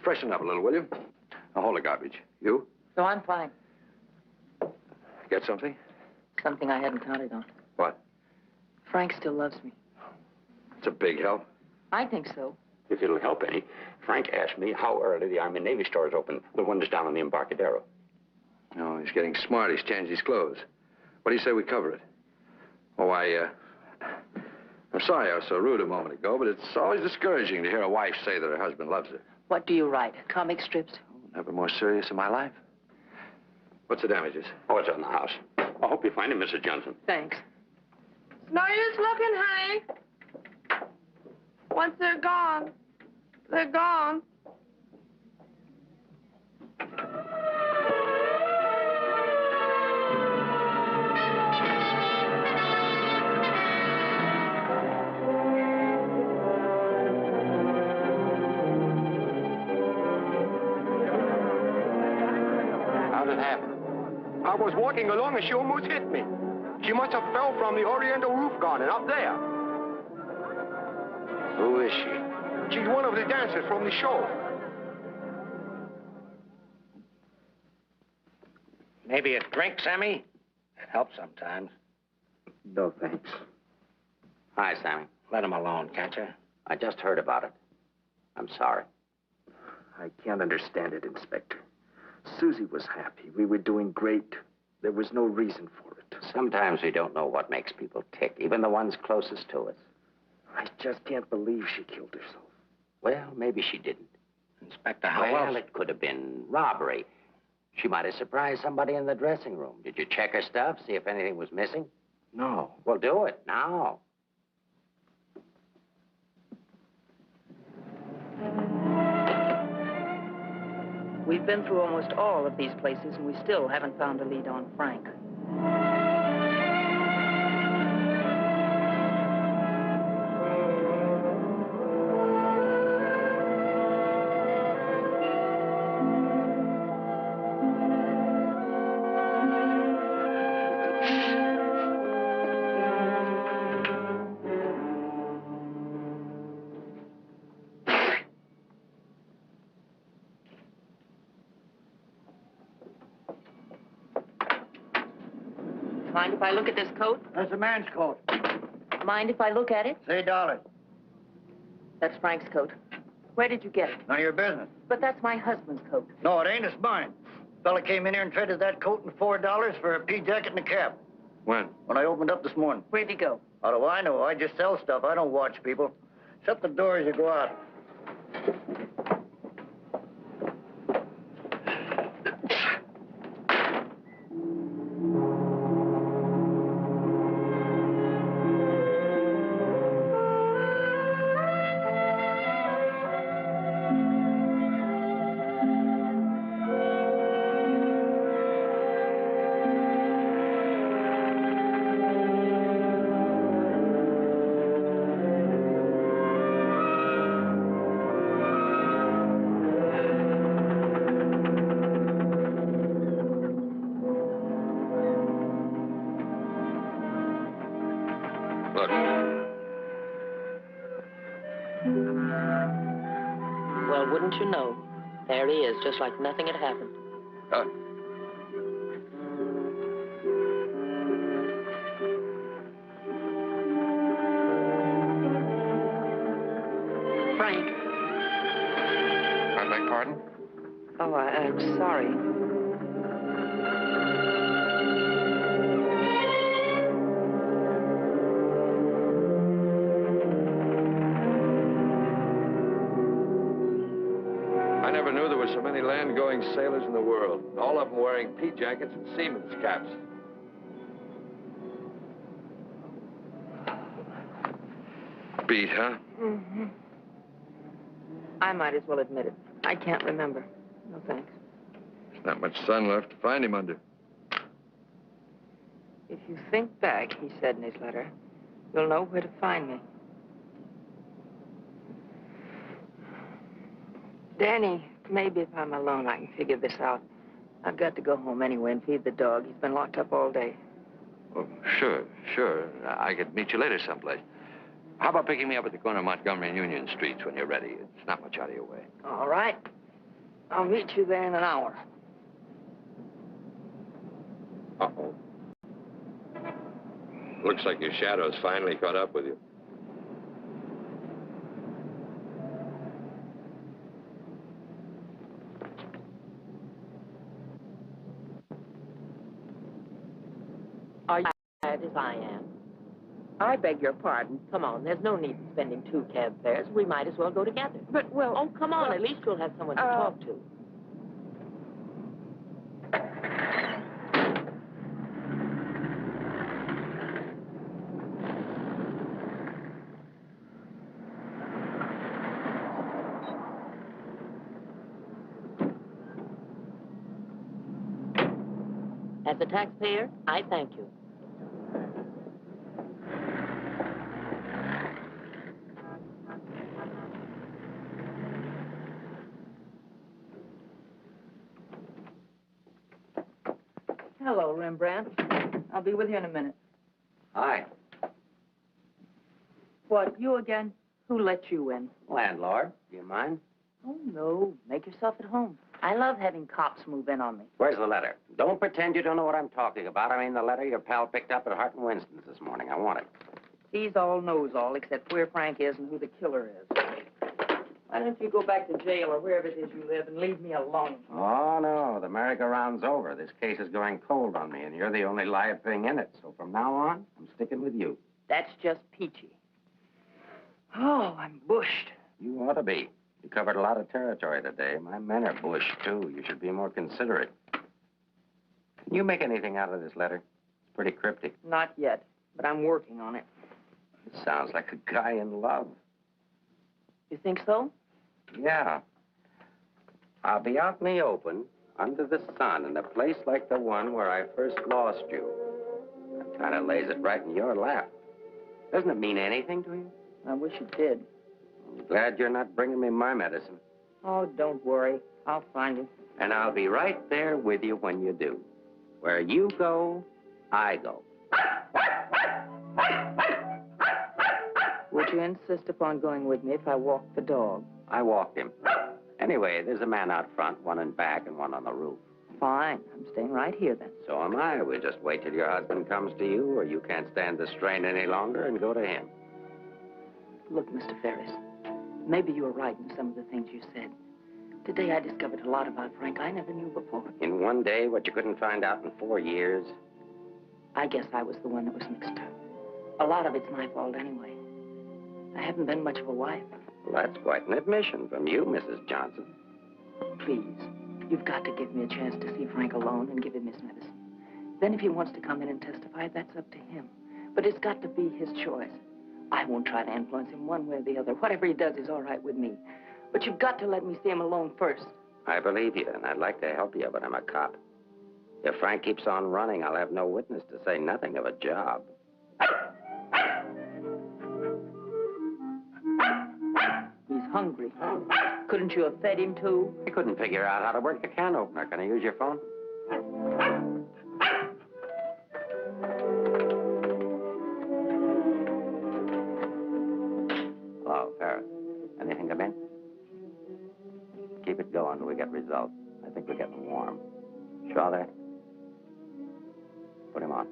Freshen up a little, will you? Now, hold the garbage. You? So I'm fine. Get something? Something I hadn't counted on. What? Frank still loves me. It's a big help. I think so. If it'll help any, Frank asked me how early the Army and Navy stores open, the one that's down on the Embarcadero. No, he's getting smart. He's changed his clothes. What do you say we cover it? Oh, I'm sorry I was so rude a moment ago, but it's always discouraging to hear a wife say that her husband loves her. What do you write? Comic strips? Never more serious in my life. What's the damages? Oh, it's on the house. I hope you find him, Mrs. Johnson. Thanks. No use looking, honey. Once they're gone, they're gone. How'd it happen? I was walking along and she almost hit me. She must have fell from the Oriental roof garden up there. Who is she? She's one of the dancers from the show. Maybe a drink, Sammy? It helps sometimes. No, thanks. Hi, Sammy. Let him alone, can't you? I just heard about it. I'm sorry. I can't understand it, Inspector. Susie was happy. We were doing great. There was no reason for it. Sometimes we don't know what makes people tick, even the ones closest to us. I just can't believe she killed herself. Well, maybe she didn't. Inspector, how else? Well, it could have been robbery. She might have surprised somebody in the dressing room. Did you check her stuff, see if anything was missing? No. Well, do it now. We've been through almost all of these places, and we still haven't found a lead on Frank. Mind if I look at this coat? That's a man's coat. Mind if I look at it? $3. That's Frank's coat. Where did you get it? None of your business. But that's my husband's coat. No, it ain't. It's mine. Fella came in here and traded that coat and $4 for a pea jacket and a cap. When? When I opened up this morning. Where'd he go? How do I know? I just sell stuff. I don't watch people. Shut the door as you go out. Well, wouldn't you know? There he is, just like nothing had happened. Huh? Frank. I beg pardon? Oh, I'm sorry. I never knew there were so many land-going sailors in the world. All of them wearing pea jackets and seamen's caps. Beat, huh? Mm-hmm. I might as well admit it. I can't remember. No thanks. There's not much sun left to find him under. If you think back, he said in his letter, you'll know where to find me. Danny, maybe if I'm alone, I can figure this out. I've got to go home anyway and feed the dog. He's been locked up all day. Oh, sure. I could meet you later someplace. How about picking me up at the corner of Montgomery and Union Streets when you're ready? It's not much out of your way. All right. I'll meet you there in an hour. Uh-oh. Looks like your shadow's finally caught up with you. Are you tired as I am? I beg your pardon. Come on, there's no need in spending 2 cab fares. We might as well go together. But, well... Oh, come on, at least you'll have someone to talk to. As a taxpayer, I thank you. Hello, Rembrandt. I'll be with you in a minute. Hi. What, you again? Who let you in? Landlord, do you mind? Oh, no. Make yourself at home. I love having cops move in on me. Where's the letter? Don't pretend you don't know what I'm talking about. I mean the letter your pal picked up at Hart and Winston's this morning. I want it. He's all knows all, except where Frank is and who the killer is. Why don't you go back to jail or wherever it is you live and leave me alone? Oh, no. The merry-go-round's over. This case is going cold on me, and you're the only live thing in it. So from now on, I'm sticking with you. That's just peachy. Oh, I'm bushed. You ought to be. You covered a lot of territory today. My men are bush, too. You should be more considerate. Can you make anything out of this letter? It's pretty cryptic. Not yet, but I'm working on it. It sounds like a guy in love. You think so? Yeah. I'll be out in the open, under the sun, in a place like the one where I first lost you. That kind of lays it right in your lap. Doesn't it mean anything to you? I wish it did. I'm glad you're not bringing me my medicine. Oh, don't worry. I'll find you. And I'll be right there with you when you do. Where you go, I go. Would you insist upon going with me if I walked the dog? I walked him. Anyway, there's a man out front, one in back and one on the roof. Fine. I'm staying right here, then. So am I. We'll just wait till your husband comes to you, or you can't stand the strain any longer, and go to him. Look, Mr. Ferris, maybe you were right in some of the things you said. Today I discovered a lot about Frank I never knew before. In one day, what you couldn't find out in 4 years? I guess I was the one that was mixed up. A lot of it's my fault anyway. I haven't been much of a wife. Well, that's quite an admission from you, Mrs. Johnson. Please, you've got to give me a chance to see Frank alone and give him his medicine. Then if he wants to come in and testify, that's up to him. But it's got to be his choice. I won't try to influence him one way or the other. Whatever he does is all right with me. But you've got to let me see him alone first. I believe you, and I'd like to help you, but I'm a cop. If Frank keeps on running, I'll have no witness to say nothing of a job. He's hungry. Couldn't you have fed him, too? I couldn't figure out how to work the can opener. Can I use your phone? Hello, Ferris. Anything come in? Keep it going till we get results. I think we're getting warm. Shaw there? Put him on.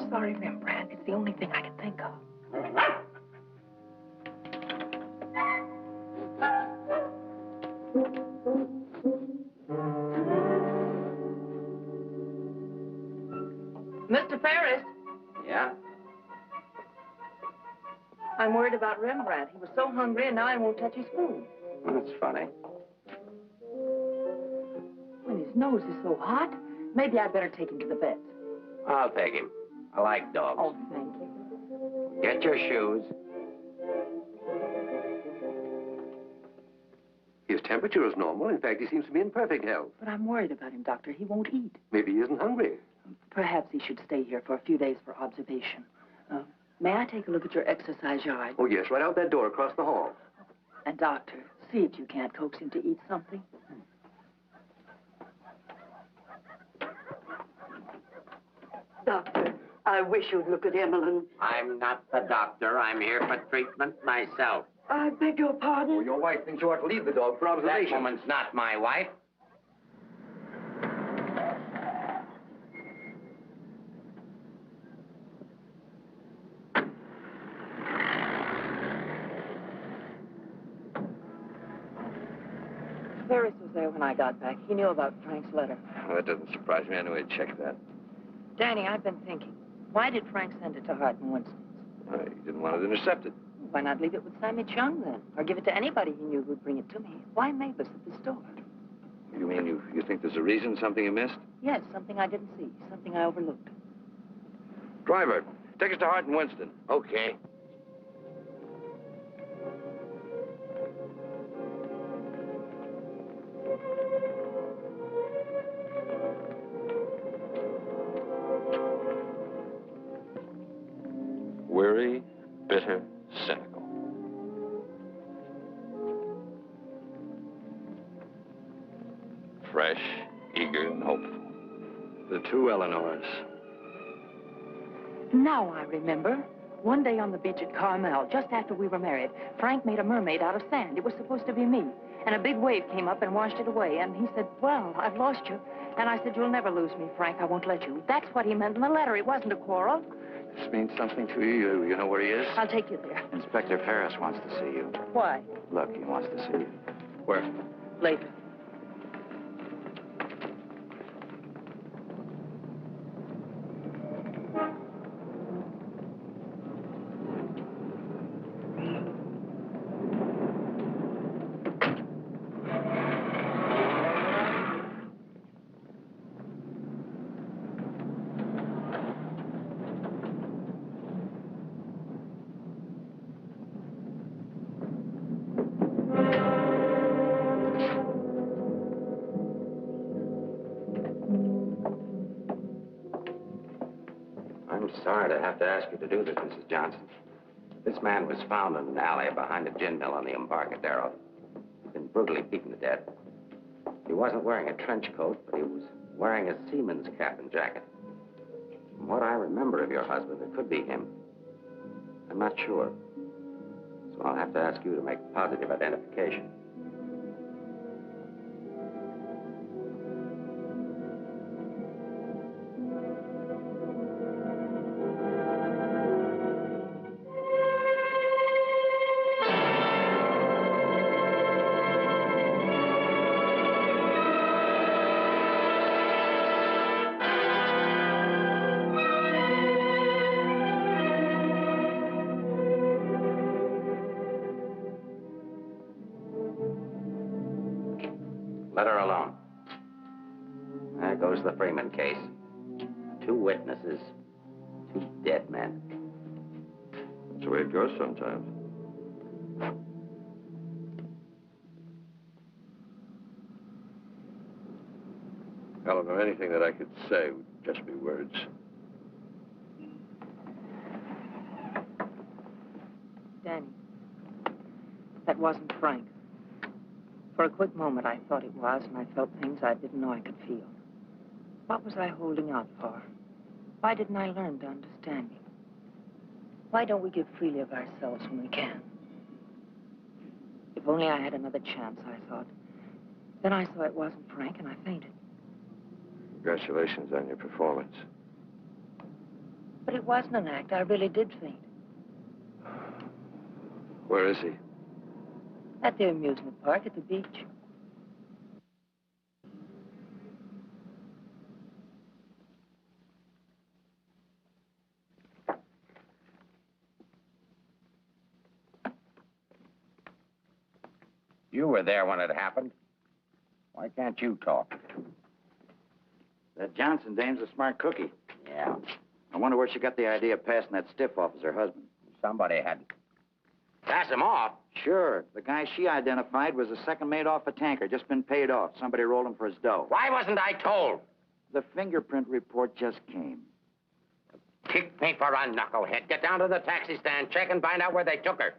Sorry, Rembrandt. It's the only thing I can think of. Mr. Ferris? I'm worried about Rembrandt. He was so hungry, and now he won't touch his food. That's funny. When his nose is so hot, maybe I'd better take him to the vet. I'll take him. I like dogs. Oh, thank you. Get your shoes. His temperature is normal. In fact, he seems to be in perfect health. But I'm worried about him, Doctor. He won't eat. Maybe he isn't hungry. Perhaps he should stay here for a few days for observation. May I take a look at your exercise yard? Oh, yes, right out that door across the hall. And, Doctor, see if you can't coax him to eat something. Doctor, I wish you'd look at Emmeline. I'm not the doctor. I'm here for treatment myself. I beg your pardon? Well, your wife thinks you ought to leave the dog for observation. That woman's not my wife. Ferris was there when I got back. He knew about Frank's letter. Well, that doesn't surprise me. Anyway, check that. Danny, I've been thinking. Why did Frank send it to Hart and Winston's? He didn't want it intercepted. Why not leave it with Sammy Chung, then? Or give it to anybody he knew who'd bring it to me? Why Mavis at the store? You mean you think there's a reason, something you missed? Yes, something I didn't see, something I overlooked. Driver, take us to Hart and Winston. Okay. Weary, bitter, cynical. Fresh, eager, and hopeful. The two Eleanors. Now I remember. One day on the beach at Carmel, just after we were married, Frank made a mermaid out of sand. It was supposed to be me. And a big wave came up and washed it away. And he said, well, I've lost you. And I said, you'll never lose me, Frank. I won't let you. That's what he meant in the letter. It wasn't a quarrel. This means something to you. You know where he is? I'll take you there. Inspector Ferris wants to see you. Why? Look, he wants to see you. Where? Later. I'm sorry to have to ask you to do this, Mrs. Johnson. This man was found in an alley behind a gin mill on the Embarcadero. He'd been brutally beaten to death. He wasn't wearing a trench coat, but he was wearing a seaman's cap and jacket. From what I remember of your husband, it could be him. I'm not sure. So I'll have to ask you to make positive identification. Let her alone. There goes the Freeman case. 2 witnesses, 2 dead men. That's the way it goes sometimes. Eleanor, anything that I could say would just be words. Danny, that wasn't Frank. For a quick moment, I thought it was, and I felt things I didn't know I could feel. What was I holding out for? Why didn't I learn to understand him? Why don't we give freely of ourselves when we can? If only I had another chance, I thought. Then I saw it wasn't Frank, and I fainted. Congratulations on your performance. But it wasn't an act. I really did faint. Where is he? At the amusement park at the beach. You were there when it happened. Why can't you talk? That Johnson dame's a smart cookie. Yeah. I wonder where she got the idea of passing that stiff off as her husband. Somebody had to pass him off. Sure. The guy she identified was a second mate off a tanker, just been paid off. Somebody rolled him for his dough. Why wasn't I told? The fingerprint report just came. Kick me for a knucklehead. Get down to the taxi stand, check and find out where they took her.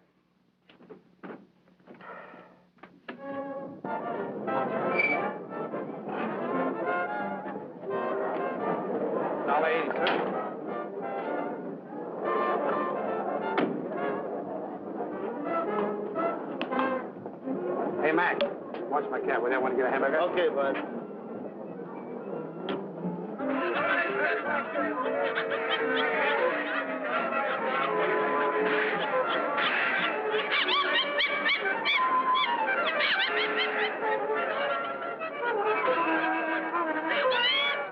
$1.80, sir. Hey, Mac, watch my cab. Will you want to get a hamburger? Okay, bud.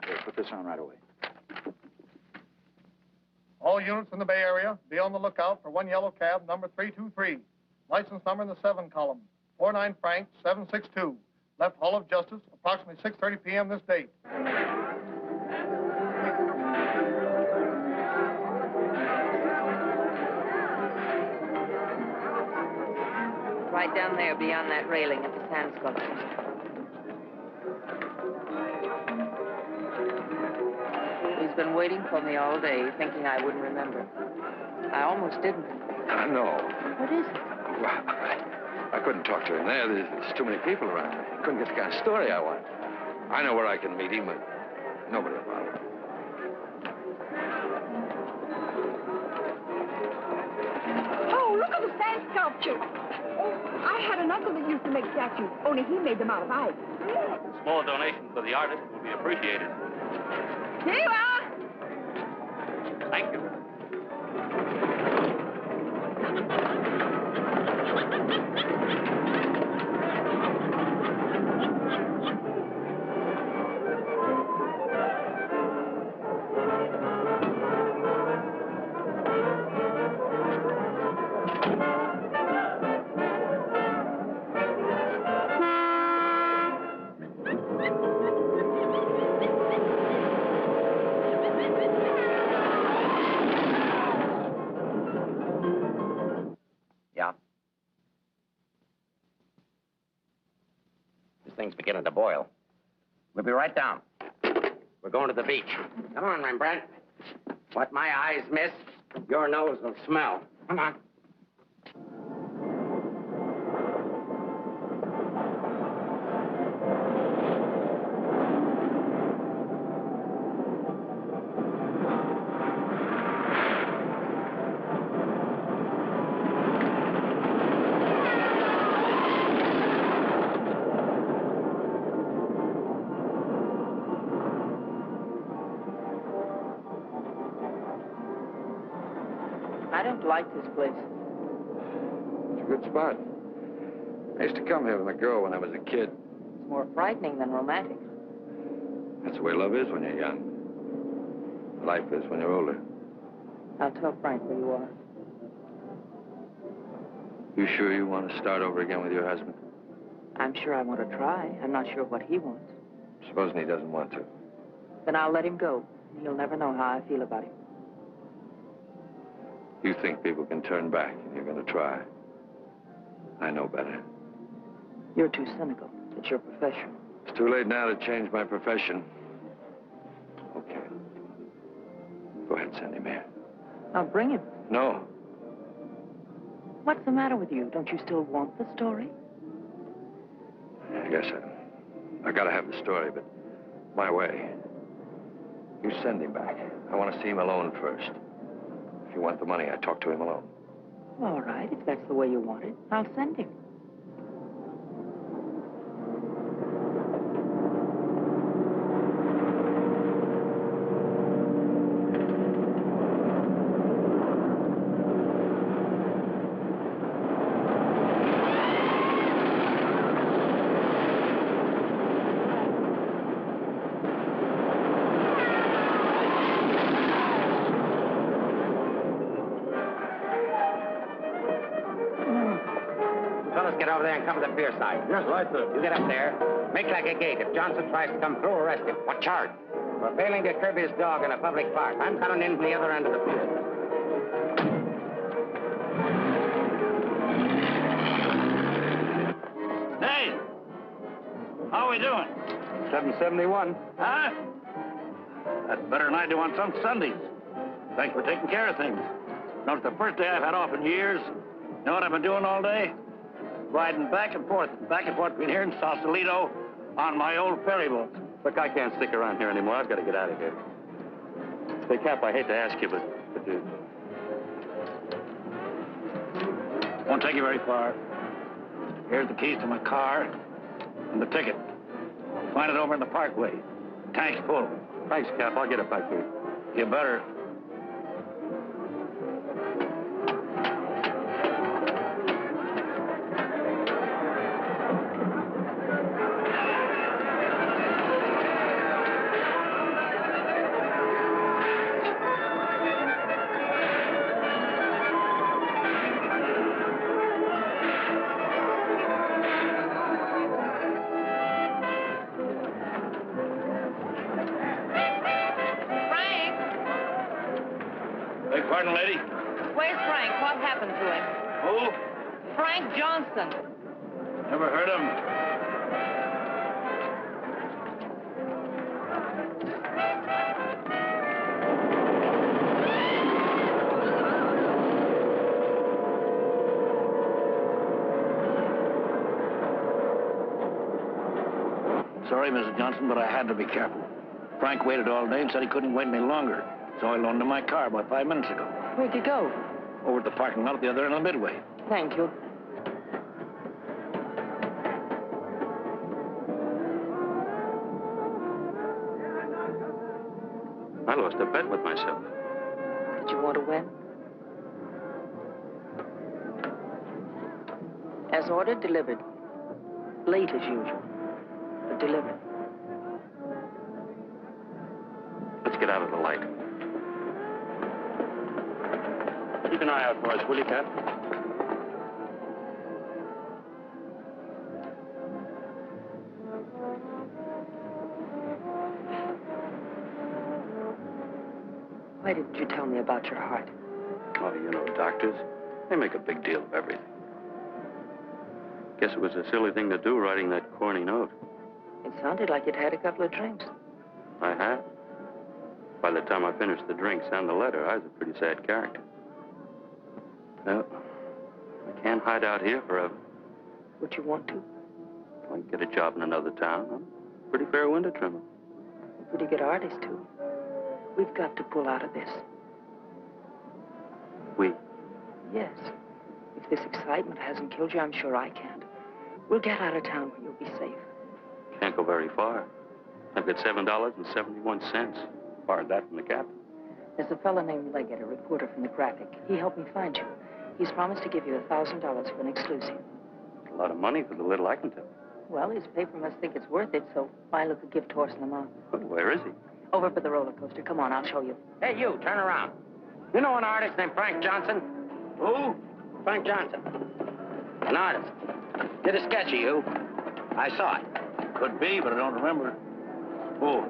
Here, put this on right away. All units in the Bay Area, be on the lookout for one yellow cab, number 323. License number in the 7 column, 49 Frank 762. Left Hall of Justice, approximately 6:30 p.m. this date. Right down there beyond that railing at the sand sculptures. He's been waiting for me all day, thinking I wouldn't remember. I almost didn't. No. What is it? Well, I couldn't talk to him there. There's too many people around. I couldn't get the kind of story I want. I know where I can meet him, but nobody will bother. Oh, look at the sand sculpture. Oh, I had an uncle that used to make statues, only he made them out of ice. Small donation for the artist will be appreciated. Here you are. Thank you. Thing's beginning to boil. We'll be right down. We're going to the beach. Come on, Rembrandt. What my eyes miss, your nose will smell. Come on. I don't like this place. It's a good spot. I used to come here with a girl when I was a kid. It's more frightening than romantic. That's the way love is when you're young. Life is when you're older. I'll tell Frank where you are. You sure you want to start over again with your husband? I'm sure I want to try. I'm not sure what he wants. Supposing he doesn't want to. Then I'll let him go. He'll never know how I feel about him. You think people can turn back, and you're going to try. I know better. You're too cynical. It's your profession. It's too late now to change my profession. Okay. Go ahead, send him here. I'll bring him. No. What's the matter with you? Don't you still want the story? I guess I got to have the story, but my way. You send him back. I want to see him alone first. If you want the money, I talk to him alone. All right, if that's the way you want it, I'll send him. fellas get over there and cover the pier side. Yes, right, sir. You get up there. Make like a gate. If Johnson tries to come through, arrest him. What charge? For failing to curb his dog in a public park. I'm coming in from the other end of the pier. Hey! How are we doing? 771. Huh? That's better than I do on some Sundays. Thanks for taking care of things. Now, it's the first day I've had off in years. You know what I've been doing all day? Riding back and forth between here and Sausalito on my old ferry boat. Look, I can't stick around here anymore. I've got to get out of here. Say, Cap, I hate to ask you, but Won't take you very far. Here's the keys to my car and the ticket. Find it over in the parkway. Tank's full. Thanks, Cap. I'll get it back here. You better. Pardon, lady? Where's Frank? What happened to him? Who? Frank Johnson. Never heard of him. Sorry, Mrs. Johnson, but I had to be careful. Frank waited all day and said he couldn't wait any longer. So I loaned him my car about 5 minutes ago. Where'd you go? Over at the parking lot at the other end of the Midway. Thank you. I lost a bet with myself. Did you want to win? As ordered, delivered. Late as usual, but delivered. Let's get out of the light. Keep an eye out for us, will you, Cap? Why didn't you tell me about your heart? Oh, you know, doctors, they make a big deal of everything. Guess it was a silly thing to do, writing that corny note. It sounded like you'd had a couple of drinks. I had. By the time I finished the drinks and the letter, I was a pretty sad character. Well, I can't hide out here forever. Would you want to? I can get a job in another town. I'm a pretty fair window trimmer. A pretty good artist, too. We've got to pull out of this. We? Yes. If this excitement hasn't killed you, I'm sure I can't. We'll get out of town where you'll be safe. Can't go very far. I've got $7.71. Borrowed that from the captain. There's a fellow named Leggett, a reporter from the Graphic. He helped me find you. He's promised to give you $1,000 for an exclusive. A lot of money for the little I can tell. Well, his paper must think it's worth it, so why look a gift horse in the mouth? Well, where is he? Over by the roller coaster. Come on, I'll show you. Hey, you, turn around. You know an artist named Frank Johnson? Who? Frank Johnson. An artist. Did a sketch of you. I saw it. Could be, but I don't remember. Oh,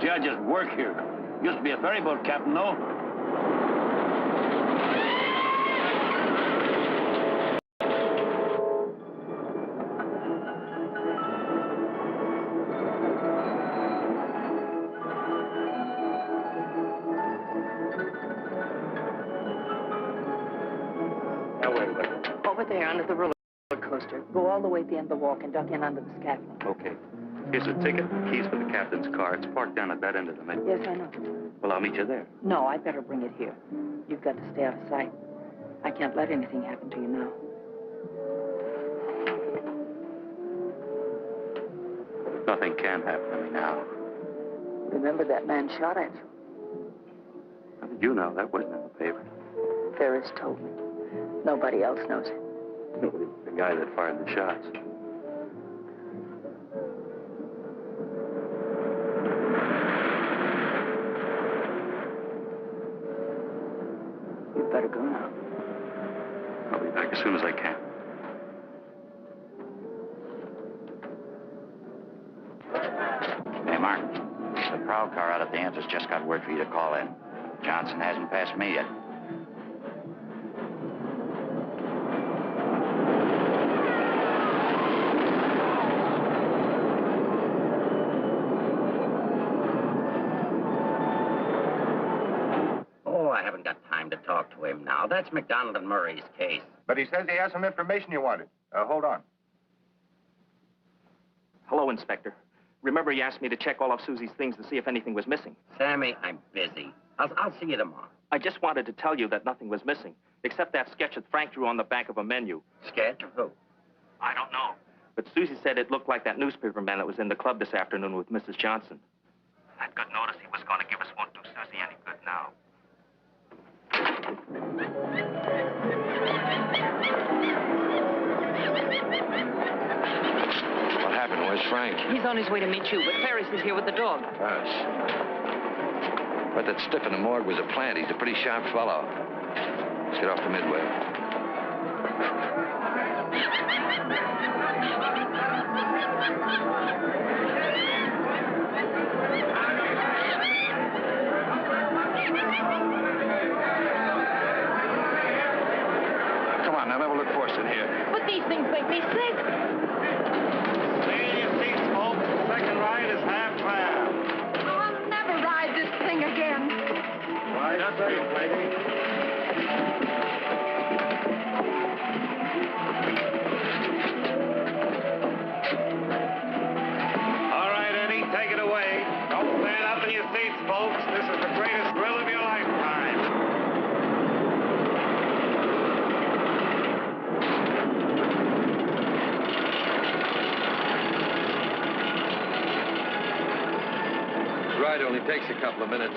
gee, I just work here. Used to be a ferry boat captain, though. Over there under the roller coaster. Go all the way to the end of the walk and duck in under the scaffolding. Okay. Here's a ticket and keys for the captain's car. It's parked down at that end of the Midway. Yes, I know. Well, I'll meet you there. No, I'd better bring it here. You've got to stay out of sight. I can't let anything happen to you now. Nothing can happen to me now. Remember that man shot at you? How did you know? That wasn't in the paper. Ferris told me. Nobody else knows it. The guy that fired the shots. You'd better go now. I'll be back as soon as I can. prowl car out at the entrance. Just got word for you to call in. Johnson hasn't passed me yet. Oh, I haven't got time to talk to him now. That's McDonald and Murray's case. But he says he has some information you wanted. Hold on. Hello, Inspector. Remember you asked me to check all of Susie's things to see if anything was missing? Sammy, I'm busy. I'll see you tomorrow. I just wanted to tell you that nothing was missing, except that sketch that Frank drew on the back of a menu. Sketch of who? I don't know. But Susie said it looked like that newspaper man that was in the club this afternoon with Mrs. Johnson. I'd good notice he was going to give us won't do Susie any good now. What happened? Where's Frank? He's on his way to meet you, but Ferris is here with the dog. Ferris. But that stiff in the morgue was a plant. He's a pretty sharp fellow. Let's get off the Midway. Come on, now, never look forced in here. But these things make me sick. Stay in your seats, folks. The second ride is half fare. I'll never ride this thing again. Right up there, lady. All right, Eddie, take it away. Don't stand up in your seats, folks. This is the greatest thrill of your lifetime. The ride only takes a couple of minutes.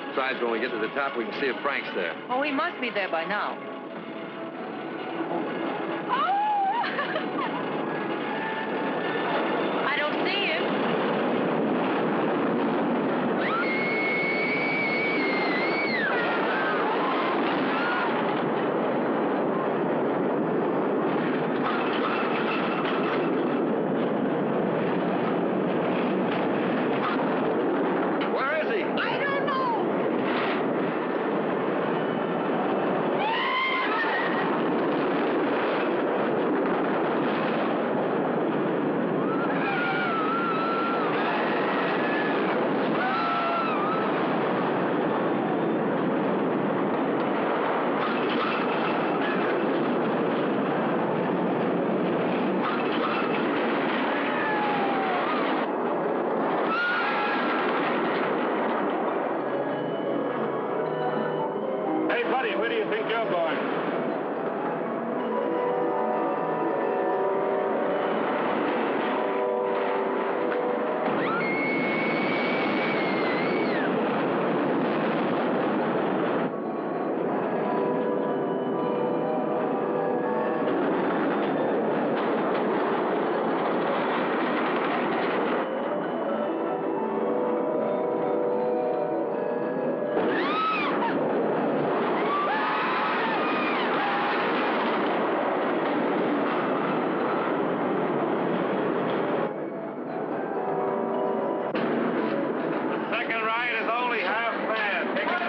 Besides, when we get to the top, we can see if Frank's there. Oh, he must be there by now. I don't see him. Where is he? I don't know. Hey, buddy, where do you think you're going? Second ride is only half fare. Take it.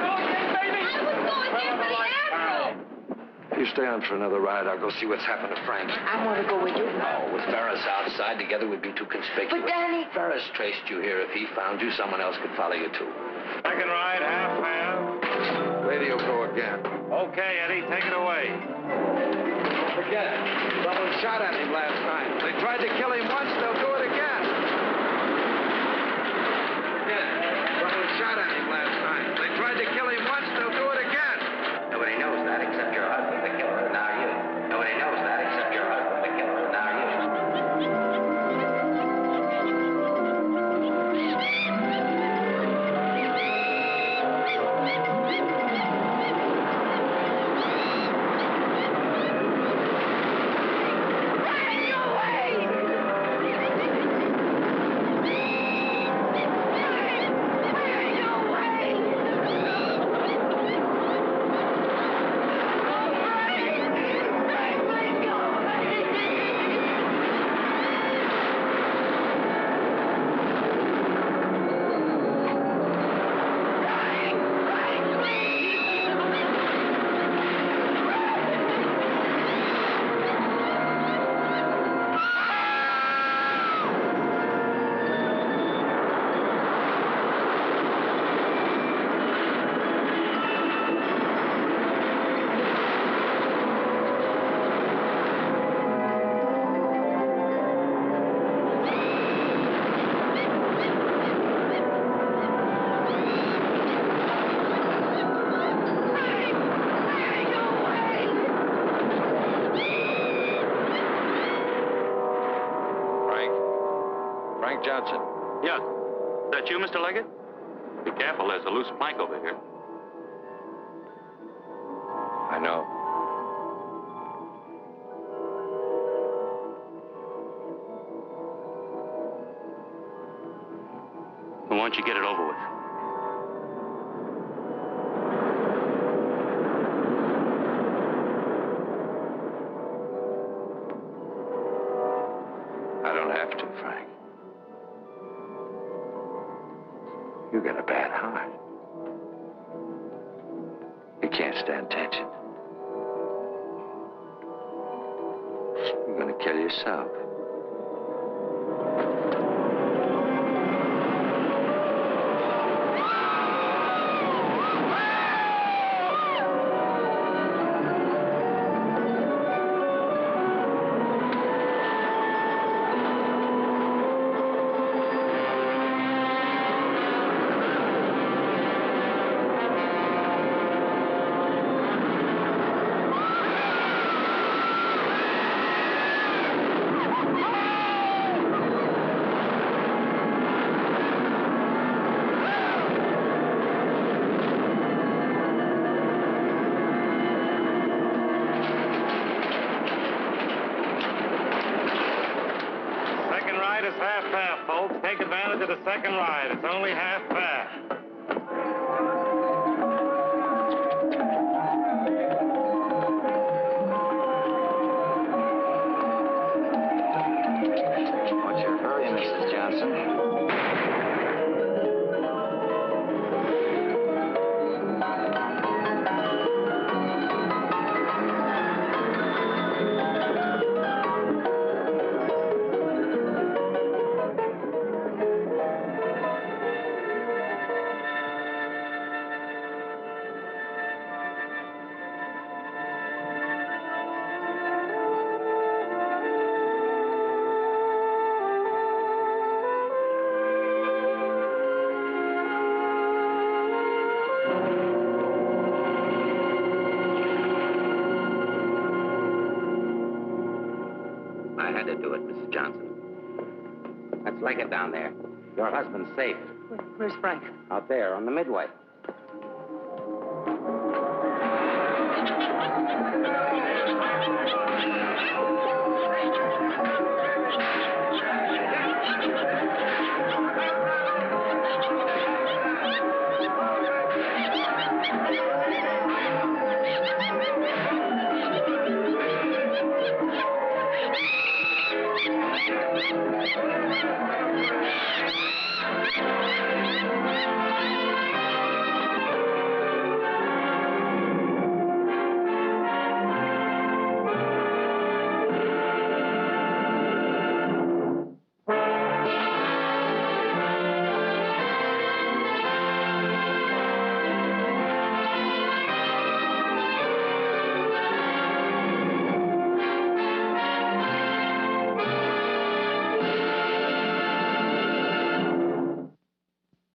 You stay on for another ride. I'll go see what's happened to Frank. I want to go with you. No, with Ferris outside, together would be too conspicuous. But, Danny... Ferris traced you here. If he found you, someone else could follow you, too. Second ride, half fare. Radio go again. Okay, Eddie, take it away. Don't forget, someone shot at him last night. They tried to kill him once, they'll do it again. Again, someone shot at him last night. They tried to kill him once, they'll do it again. Nobody knows that except your husband, the killer, and now you. Nobody knows that except your husband, the killer, and now you. Frank Johnson. Yeah. That you, Mr. Leggett? Be careful, there's a loose plank over here. I know. Why don't you get it over with? I don't have to, Frank. You got a bad heart. You can't stand tension. You're gonna kill yourself. Take advantage of the second ride. It's only half fare. What's your hurry, Mrs. Johnson? I had to do it, Mrs. Johnson. That's Leggett down there. Your husband's safe. Where's Frank? Out there on the midway.